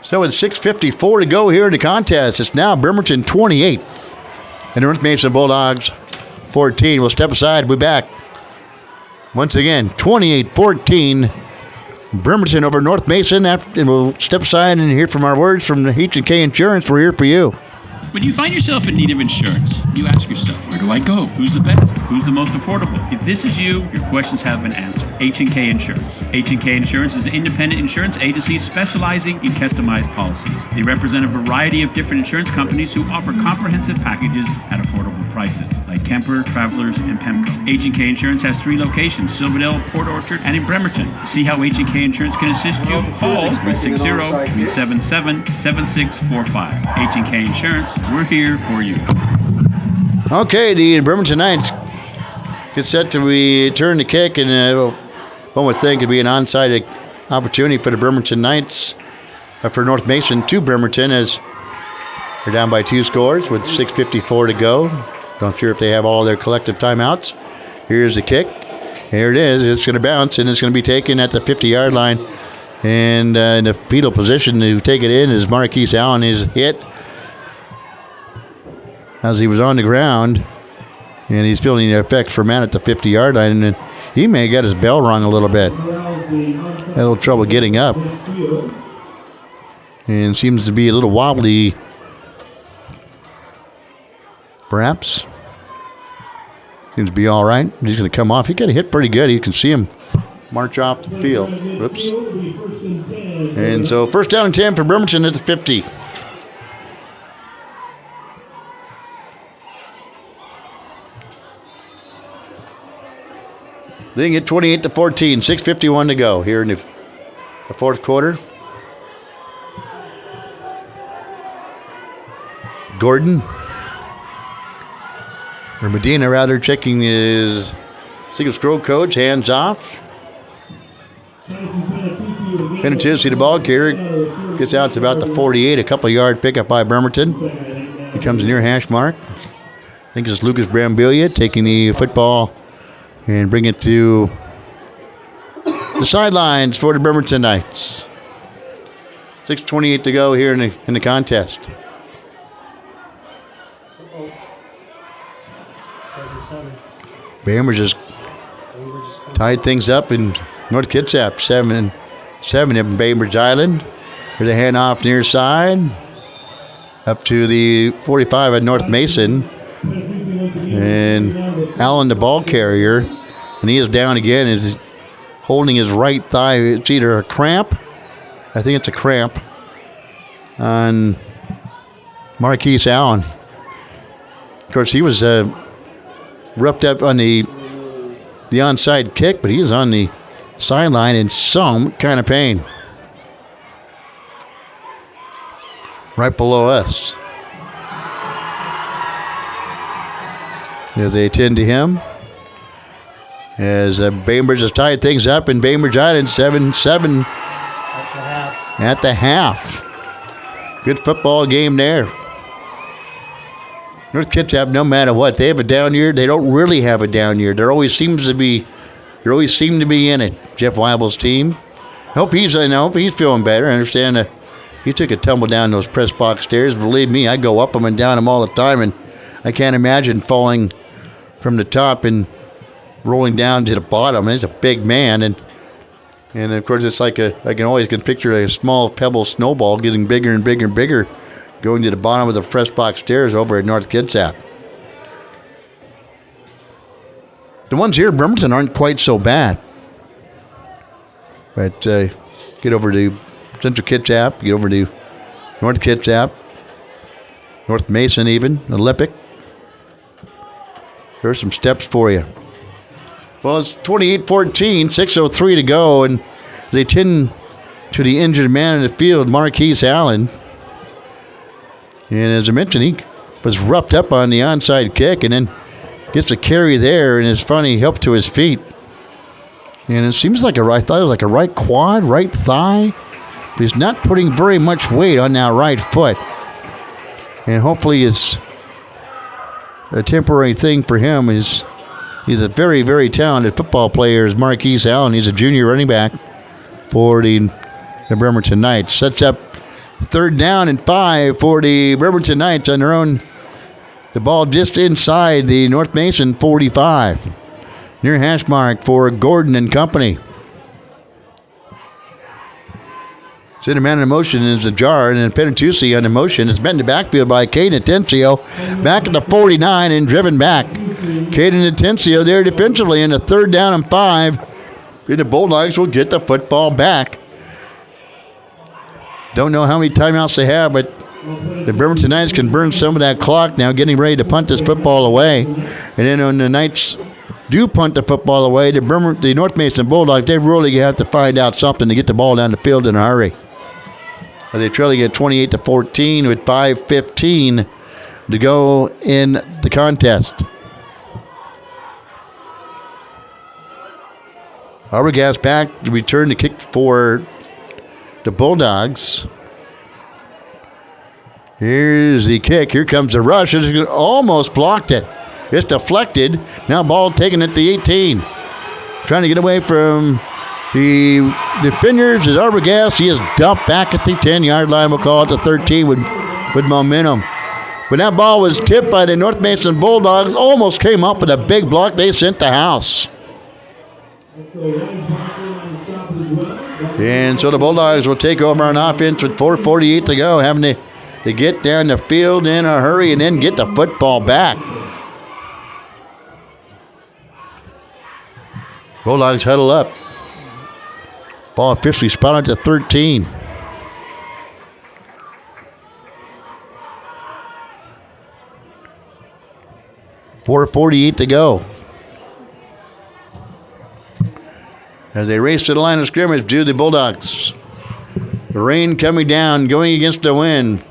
So with 6:54 to go here in the contest, it's now Bremerton 28 and the North Mason Bulldogs 14. We'll step aside. We'll be back. Once again, 28-14. Bremerton over North Mason. And we'll step aside and hear from our words from the H&K Insurance. We're here for you. When you find yourself in need of insurance, you ask yourself, where do I go? Who's the best? Who's the most affordable? If this is you, your questions have been answered. H&K Insurance. H&K Insurance is an independent insurance agency specializing in customized policies. They represent a variety of different insurance companies who offer comprehensive packages at affordable prices, like Kemper, Travelers, and Pemco. H&K Insurance has 3 locations, Silverdale, Port Orchard, and in Bremerton. To see how H&K Insurance can assist you, call 360-377-7645. H&K Insurance. We're here for you. Okay, the Bremerton Knights get set to return the kick, and one would think it'd be an onside opportunity for the Bremerton Knights, for North Mason to Bremerton, as they're down by 2 scores with 6:54 to go. Not sure if they have all their collective timeouts. Here's the kick. Here it is. It's going to bounce, and it's going to be taken at the 50-yard line. And in the fetal position to take it in is Marquise Allen. Is hit as he was on the ground, and he's feeling the effects for a man at the 50-yard line, and he may have got his bell rung a little bit. Had a little trouble getting up, and seems to be a little wobbly, perhaps. Seems to be all right. He's going to come off. He got hit pretty good. You can see him march off the field. Whoops. And so first down and 10 for Bremerton at the 50. They get 28-14, 6:51 to go here in the fourth quarter. Gordon, or Medina rather, checking his single scroll coach, hands off. Penitentiary, the ball carrier, gets out to about the 48, a couple yard pickup by Bremerton. He comes near hash mark. I think it's Lucas Brambilia taking the football and bring it to the sidelines for the Bremerton Knights. 6:28 to go here in the contest. Bamber just tied things up in North Kitsap, 7-7 in Bainbridge Island. Here's a handoff near side up to the 45 at North Mason. And Allen, the ball carrier, and he is down again. Is holding his right thigh. It's either a cramp, I think it's a cramp, on Marquise Allen. Of course, he was roughed up on the onside kick, but he is on the sideline in some kind of pain. Right below us. As they attend to him, as Bainbridge has tied things up in Bainbridge Island, 7-7 at the half. Good football game there. North Kitsap, no matter what, they have a down year. They don't really have a down year. There always seem to be in it. Jeff Weibel's team. I hope he's feeling better. I understand that he took a tumble down those press box stairs. Believe me, I go up them and down them all the time, and I can't imagine falling from the top and rolling down to the bottom. He's a big man, and of course it's like I can picture a small pebble snowball getting bigger and bigger and bigger, going to the bottom of the press box stairs over at North Kitsap. The ones here at Bremerton aren't quite so bad, but get over to Central Kitsap, get over to North Kitsap, North Mason even, Olympic. There's some steps for you. Well, it's 28-14, 6:03 to go, and they tend to the injured man in the field, Marquise Allen. And as I mentioned, he was roughed up on the onside kick and then gets a carry there, and it's funny, help to his feet. And it seems like a right quad, right thigh, but he's not putting very much weight on that right foot. And hopefully it's a temporary thing for him. He's a very, very talented football player, is Marquise Allen. He's a junior running back for the Bremerton Knights. Sets up 3rd down and 5 for the Bremerton Knights on their own. The ball just inside the North Mason 45. Near hash mark for Gordon and company. Center man in motion is Ajar, and then Penatucci on the motion is met in the backfield by Caden Atencio. Back at the 49 and driven back. Caden Atencio there defensively in the 3rd down and 5. And the Bulldogs will get the football back. Don't know how many timeouts they have, but the Bremerton Knights can burn some of that clock now, getting ready to punt this football away. And then when the Knights do punt the football away, the North Mason Bulldogs, they really have to find out something to get the ball down the field in a hurry. They trailing at 28-14 with 5:15 to go in the contest. Arbogast back to return the kick for the Bulldogs. Here's the kick. Here comes the rush. It's almost blocked it. It's deflected. Now ball taken at the 18. Trying to get away from the defenders is Arbogast. He is dumped back at the 10-yard line. We'll call it the 13 with momentum. When that ball was tipped by the North Mason Bulldogs, almost came up with a big block. They sent the house. And so the Bulldogs will take over on offense with 4:48 to go, having to get down the field in a hurry and then get the football back. Bulldogs huddle up. Ball officially spotted to 13. .448 to go. As they race to the line of scrimmage, do the Bulldogs. The rain coming down, going against the wind.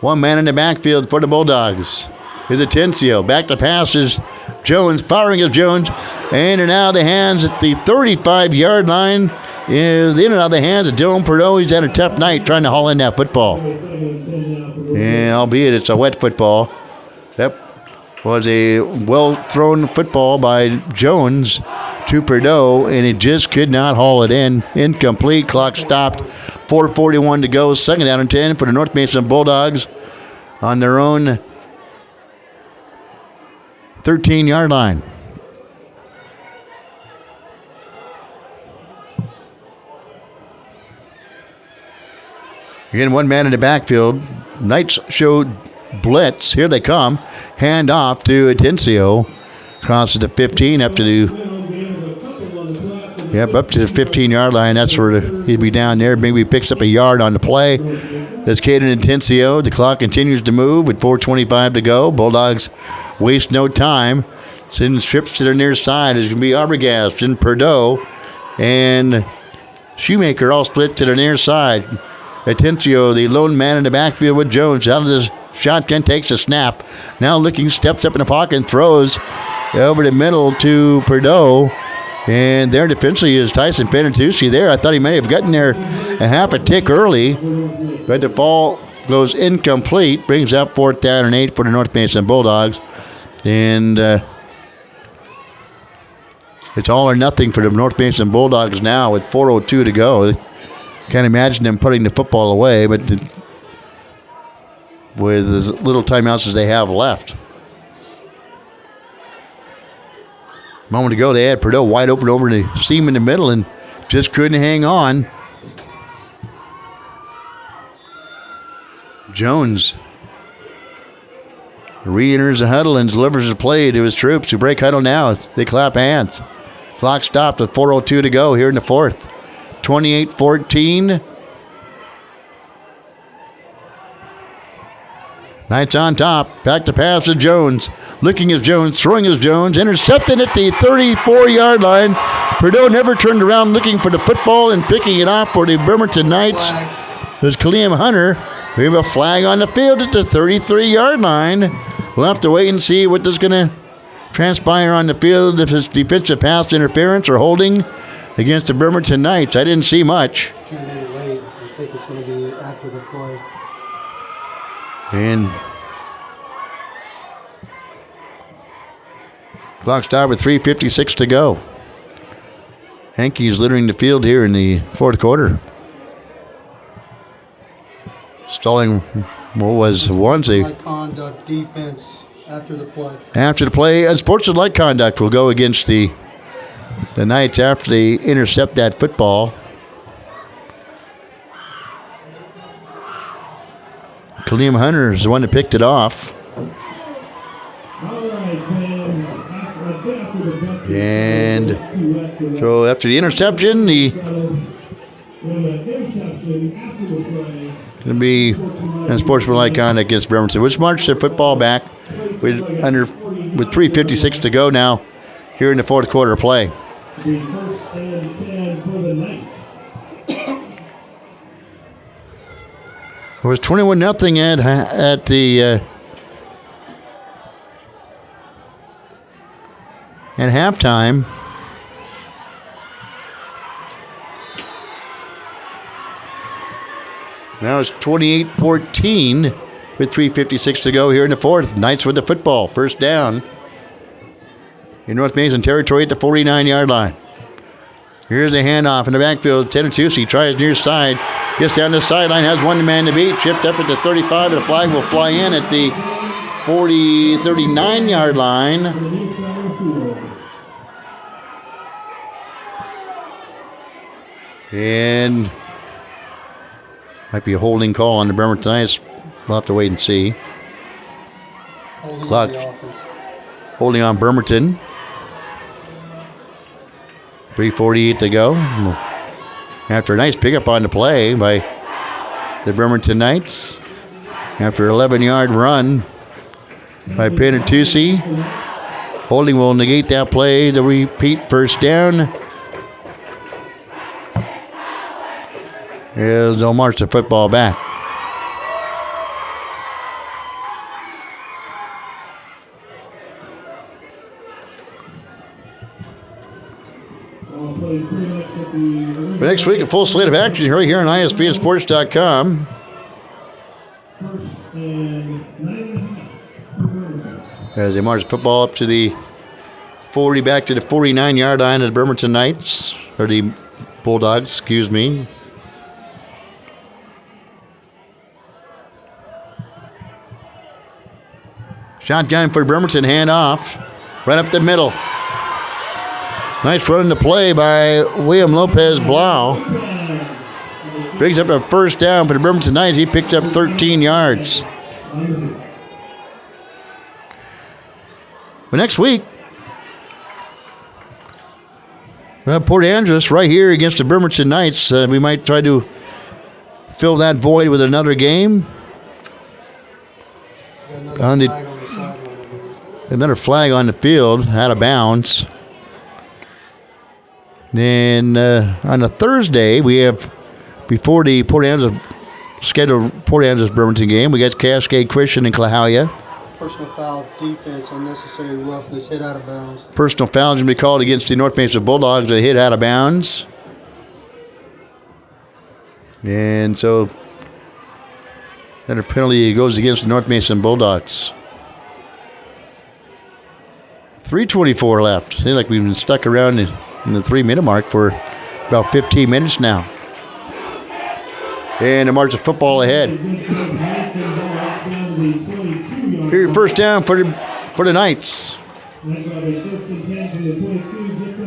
One man in the backfield for the Bulldogs is Atencio. Back to pass is Jones, firing is Jones. In and out of the hands at the 35-yard line. Is in and out of the hands of Dylan Perdot. He's had a tough night trying to haul in that football. And albeit it's a wet football. That was a well-thrown football by Jones to Perdot, and it just could not haul it in. Incomplete. Clock stopped. 4:41 to go. 2nd down and 10 for the North Mason Bulldogs on their own 13-yard line. Again, one man in the backfield. Knights showed blitz. Here they come. Hand off to Atencio. Crosses the 15 up to the 15-yard line. That's where he'd be down there. Maybe picks up a yard on the play. That's Caden Atencio. The clock continues to move with 4:25 to go. Bulldogs waste no time. Sending strips to their near side is going to be Arbogast and Perdot and Shoemaker all split to their near side. Atencio, the lone man in the backfield with Jones, out of the shotgun, takes a snap. Now looking, steps up in the pocket and throws over the middle to Perdot. And there defensively is Tyson Penatucci there. I thought he may have gotten there a half a tick early, but the ball goes incomplete. Brings up 4th down and 8 for the North Mason Bulldogs. And it's all or nothing for the North Mason Bulldogs now with 4:02 to go. Can't imagine them putting the football away, but with as little timeouts as they have left. A moment ago, they had Perdot wide open over the seam in the middle and just couldn't hang on. Jones re-enters the huddle and delivers his play to his troops who break huddle now. They clap hands. Clock stopped with 4:02 to go here in the 4th. 28-14. Knights on top. Back to pass to Jones. Looking as Jones, throwing as Jones. Intercepted at the 34-yard line. Purdue never turned around looking for the football and picking it off for the Bremerton Knights. There's Kaliam Hunter. We have a flag on the field at the 33-yard line. We'll have to wait and see what is going to transpire on the field, if it's defensive pass interference or holding against the Bremerton Knights. I didn't see much. Came in late. I think it's going to be after the play. And clock stopped with 3:56 to go. Hankies littering the field here in the fourth quarter. Stalling what was once a conduct defense after the play. After the play, unsportsmanlike conduct will go against the Knights after they intercept that football. Kaliam Hunter is the one that picked it off. And so after the interception, going to be unsportsmanlike conduct against Bremerton, which marched their football back with 3:56 to go now here in the fourth quarter of play. It was 21-0 at the at halftime. Now it's 28-14 with 3:56 to go here in the fourth. Knights with the football. First down in North Mason territory at the 49-yard line. Here's a handoff in the backfield. Tenatusi tries near side. Gets down the sideline. Has one man to beat. Chipped up at the 35. And the flag will fly in at the 39-yard line. And might be a holding call on the Bremerton Knights. We'll have to wait and see. Clock holding on Bremerton. 3:48 to go. After a nice pickup on the play by the Bremerton Knights. After an 11-yard run by Penatusi. Holding will negate that play to repeat first down. As they'll march the football back. But next week, a full slate of action right here on ISBNsports.com. As they march football up to the 40, back to the 49-yard line of the Bremerton Knights, or the Bulldogs, excuse me. Shotgun for Bremerton, handoff. Right up the middle. Nice run to play by William Lopez Blau. Brings up a first down for the Bremerton Knights. He picked up 13 yards. But next week, Port Andrews right here against the Bremerton Knights. We might try to fill that void with another game. Another flag on the field, out of bounds. Then on a Thursday, we have, before the scheduled Port Andrews Bremerton game, we got Cascade Christian and Clahalia. Personal foul, defense, unnecessary roughness, hit out of bounds. Personal foul is going to be called against the North Mason Bulldogs. That hit out of bounds. And so another penalty goes against the North Mason Bulldogs. 3:24 left. Seems like we've been stuck around in the 3-minute mark for about 15 minutes now. And the march of football ahead. Here, first down for the Knights. I'd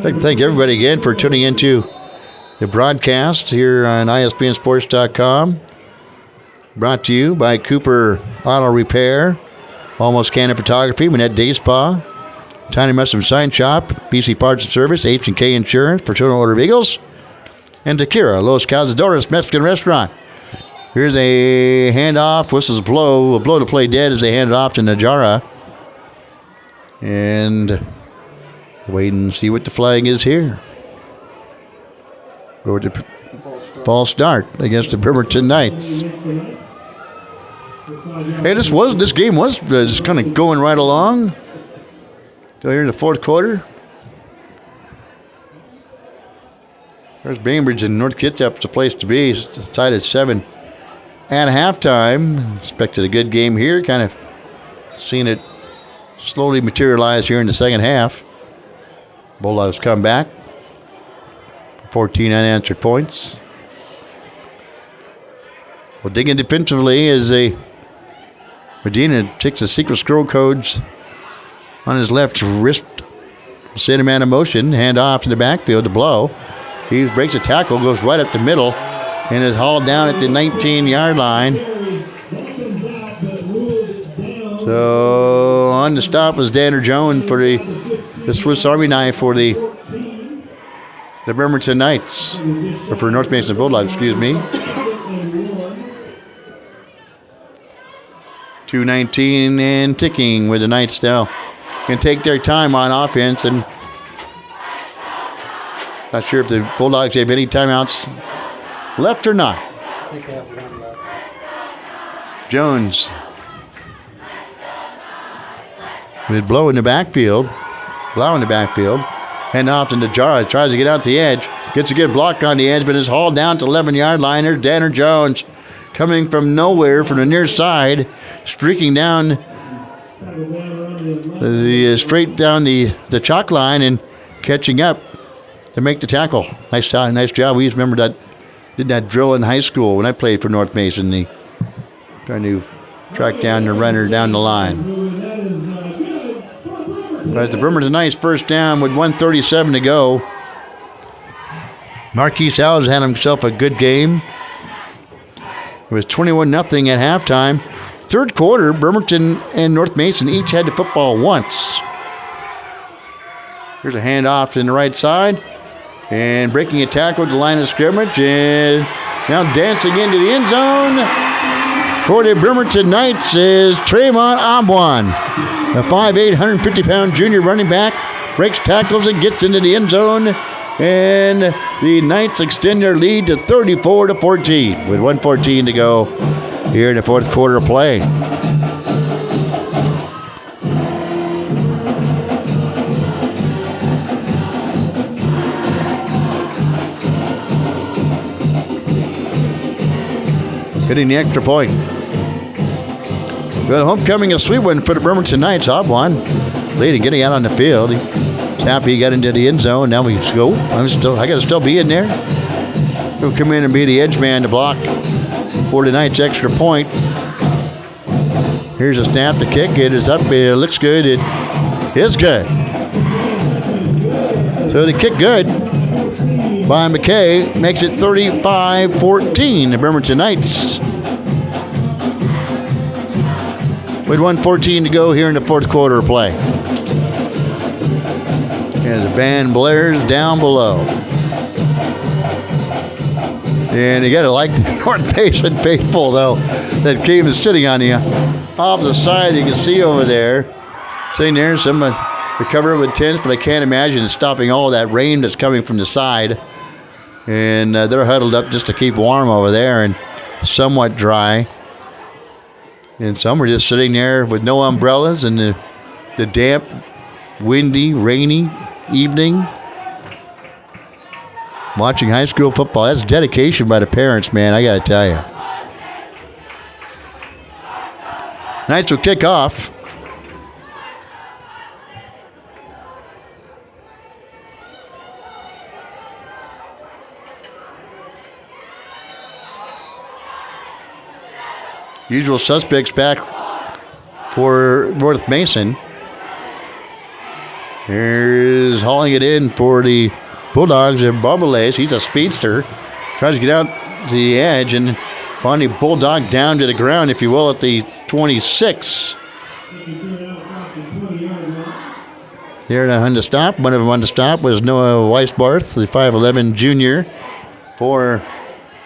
like to thank everybody again for tuning into the broadcast here on ISBNsports.com. Brought to you by Cooper Auto Repair, Almost Cannon Photography, Manette Day Spa, Tiny Muslim Sign Shop, PC Parts and Service, H&K Insurance, Fraternal Order of Eagles, and Takira, Los Cazadores Mexican Restaurant. Here's a handoff. Whistles blow. A blow to play dead as they hand it off to Najara. And wait and see what the flag is here. Go to false start against the Bremerton Knights. Hey, this game was just kind of going right along. So here in the fourth quarter. There's Bainbridge and North Kitsap's the place to be. It's tied at 7 at halftime. Expected a good game here. Kind of seen it slowly materialize here in the second half. Bulldogs come back. 14 unanswered points. Well, digging defensively as Medina takes the secret scroll codes on his left wrist. Set him out of motion. Hand off to the backfield to Blow. He breaks a tackle, goes right up the middle, and is hauled down at the 19-yard line. So on the stop was Danner Jones for the Swiss Army knife for the Bremerton Knights, or for North Mason Bulldogs, excuse me. 2:19 and ticking with the Knights now. Can take their time on offense, and not sure if the Bulldogs have any timeouts left or not. I think they have one left. Jones with Blow in the backfield. Hand off to Najara. Tries to get out the edge. Gets a good block on the edge, but is hauled down to 11-yard line. There's Danner Jones coming from nowhere from the near side, streaking down straight down the chalk line and catching up to make the tackle. Nice job. We remember that. Did that drill in high school when I played for North Mason. Trying to track down the runner down the line. But the Bremerton Knights first down with 1:37 to go. Marquise Alves had himself a good game. It was 21-0 at halftime. Third quarter, Bremerton and North Mason each had the football once. Here's a handoff in the right side. And breaking a tackle at the line of scrimmage. And now dancing into the end zone for the Bremerton Knights is Trayvon Abwan. A 5'8", 150-pound junior running back. Breaks tackles and gets into the end zone. And the Knights extend their lead to 34-14 with 1:14 to go here in the fourth quarter of play. Hitting the extra point. Well, homecoming, a sweet one for the Bremerton Knights. Obwan leading, getting out on the field. He's happy he got into the end zone. Now we go. I got to still be in there. He'll come in and be the edge man to block for tonight's extra point. Here's a snap. The kick. It is up. It looks good. It is good. So the kick good by McKay makes it 35-14. The Bremerton Knights with 1:14 to go here in the fourth quarter of play. And the band blares down below. And you got to like the North Mason faithful, though, that came and sitting on the opposite side. You can see over there, sitting there, some recover with tents, but I can't imagine stopping all that rain that's coming from the side. And they're huddled up just to keep warm over there and somewhat dry. And some are just sitting there with no umbrellas in the damp, windy, rainy evening. Watching high school football, that's dedication by the parents, man, I got to tell you. Knights will kick off. Usual suspects back for North Mason. Here's hauling it in for the Bulldogs of Barbalace. He's a speedster. Tries to get out to the edge and finally Bulldog down to the ground, if you will, at the 26. There on the stop. One of them on the stop was Noah Weisbarth, the 5'11 junior for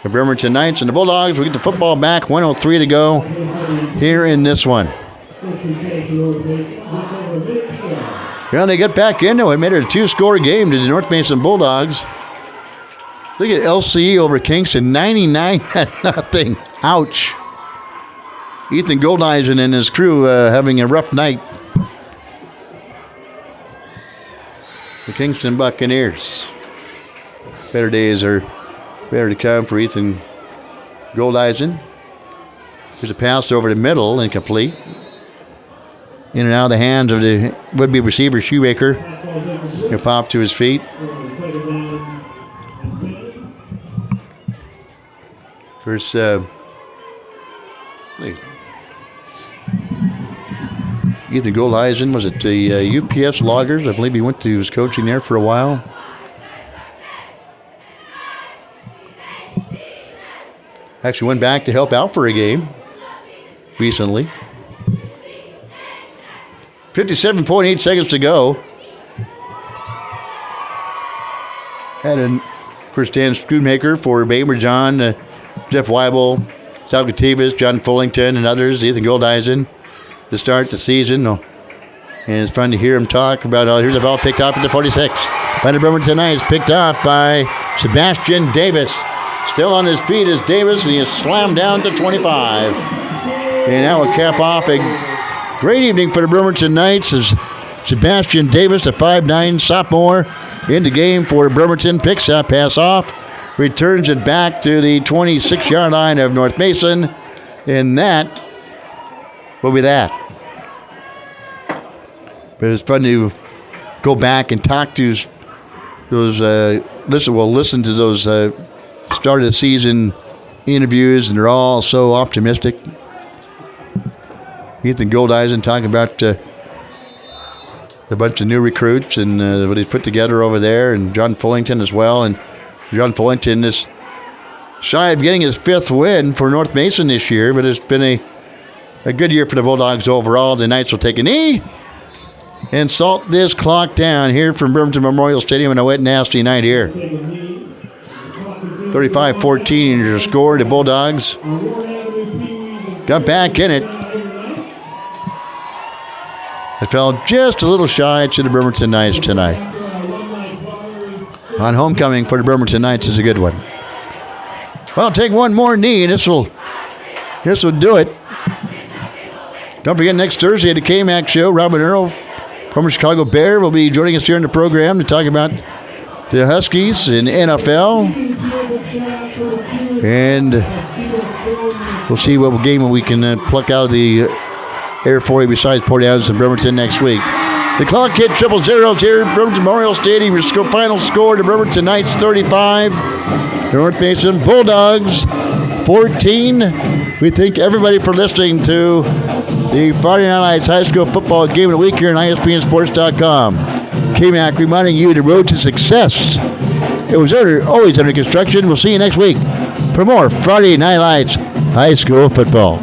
The Bremerton Knights and the Bulldogs will get the football back. 1:03 to go here in this one. Well, they get back into it. Made it a 2-score game to the North Mason Bulldogs. Look at LCE over Kingston, 99-0. Ouch. Ethan Goldeisen and his crew having a rough night. The Kingston Buccaneers. Better days are better to come for Ethan Goldeisen. There's a pass over the middle, incomplete. In and out of the hands of the would-be receiver, Shoemaker. He'll pop to his feet. First, Ethan Goldeisen was at the UPS Loggers. I believe he was coaching there for a while. Actually went back to help out for a game recently. 57.8 seconds to go. And of course, Dan Schoonmaker for Bamer John, Jeff Weibel, Sal Gutierrez, John Fullington, and others. Ethan Goldeisen to start the season. And it's fun to hear him talk about, here's a ball picked off at the 46. By the Bremerton Knights, picked off by Sebastian Davis. Still on his feet is Davis, and he is slammed down to 25. And that will cap off a great evening for the Bremerton Knights as Sebastian Davis, the 5'9" sophomore, in the game for Bremerton, picks that pass off, returns it back to the 26-yard line of North Mason, and that will be that. But it's fun to go back and talk to those, listen to those start of the season interviews, and they're all so optimistic. Ethan Goldeisen talking about a bunch of new recruits and what he's put together over there, and John Fullington as well. And John Fullington is shy of getting his 5th win for North Mason this year, but it's been a good year for the Bulldogs overall. The Knights will take a knee and salt this clock down here from Bremerton Memorial Stadium on a wet, nasty night here. 35-14 is your score. The Bulldogs got back in it. It fell just a little shy to the Bremerton Knights tonight. On homecoming for the Bremerton Knights is a good one. Well, take one more knee, and this will do it. Don't forget, next Thursday at the K-Mac show, Robin Earl, former Chicago Bear, will be joining us here in the program to talk about the Huskies in NFL. And we'll see what game we can pluck out of the air for you besides Port Adams and Bremerton next week. The clock hit 000 here at Bremerton Memorial Stadium. Your final score, the Bremerton Knights 35, the North Mason Bulldogs 14. We thank everybody for listening to the Friday Night Lights High School Football Game of the Week here on ISBNSports.com. KMAC reminding you the road to success. It was always under construction. We'll see you next week for more Friday Night Lights High School Football.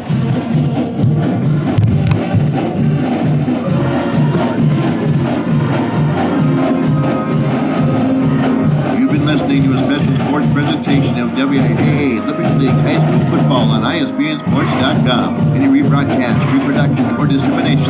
Listening to a special sports presentation of WIAA Liberty League High School Football on ISBNSports.com. Any rebroadcast, reproduction, or dissemination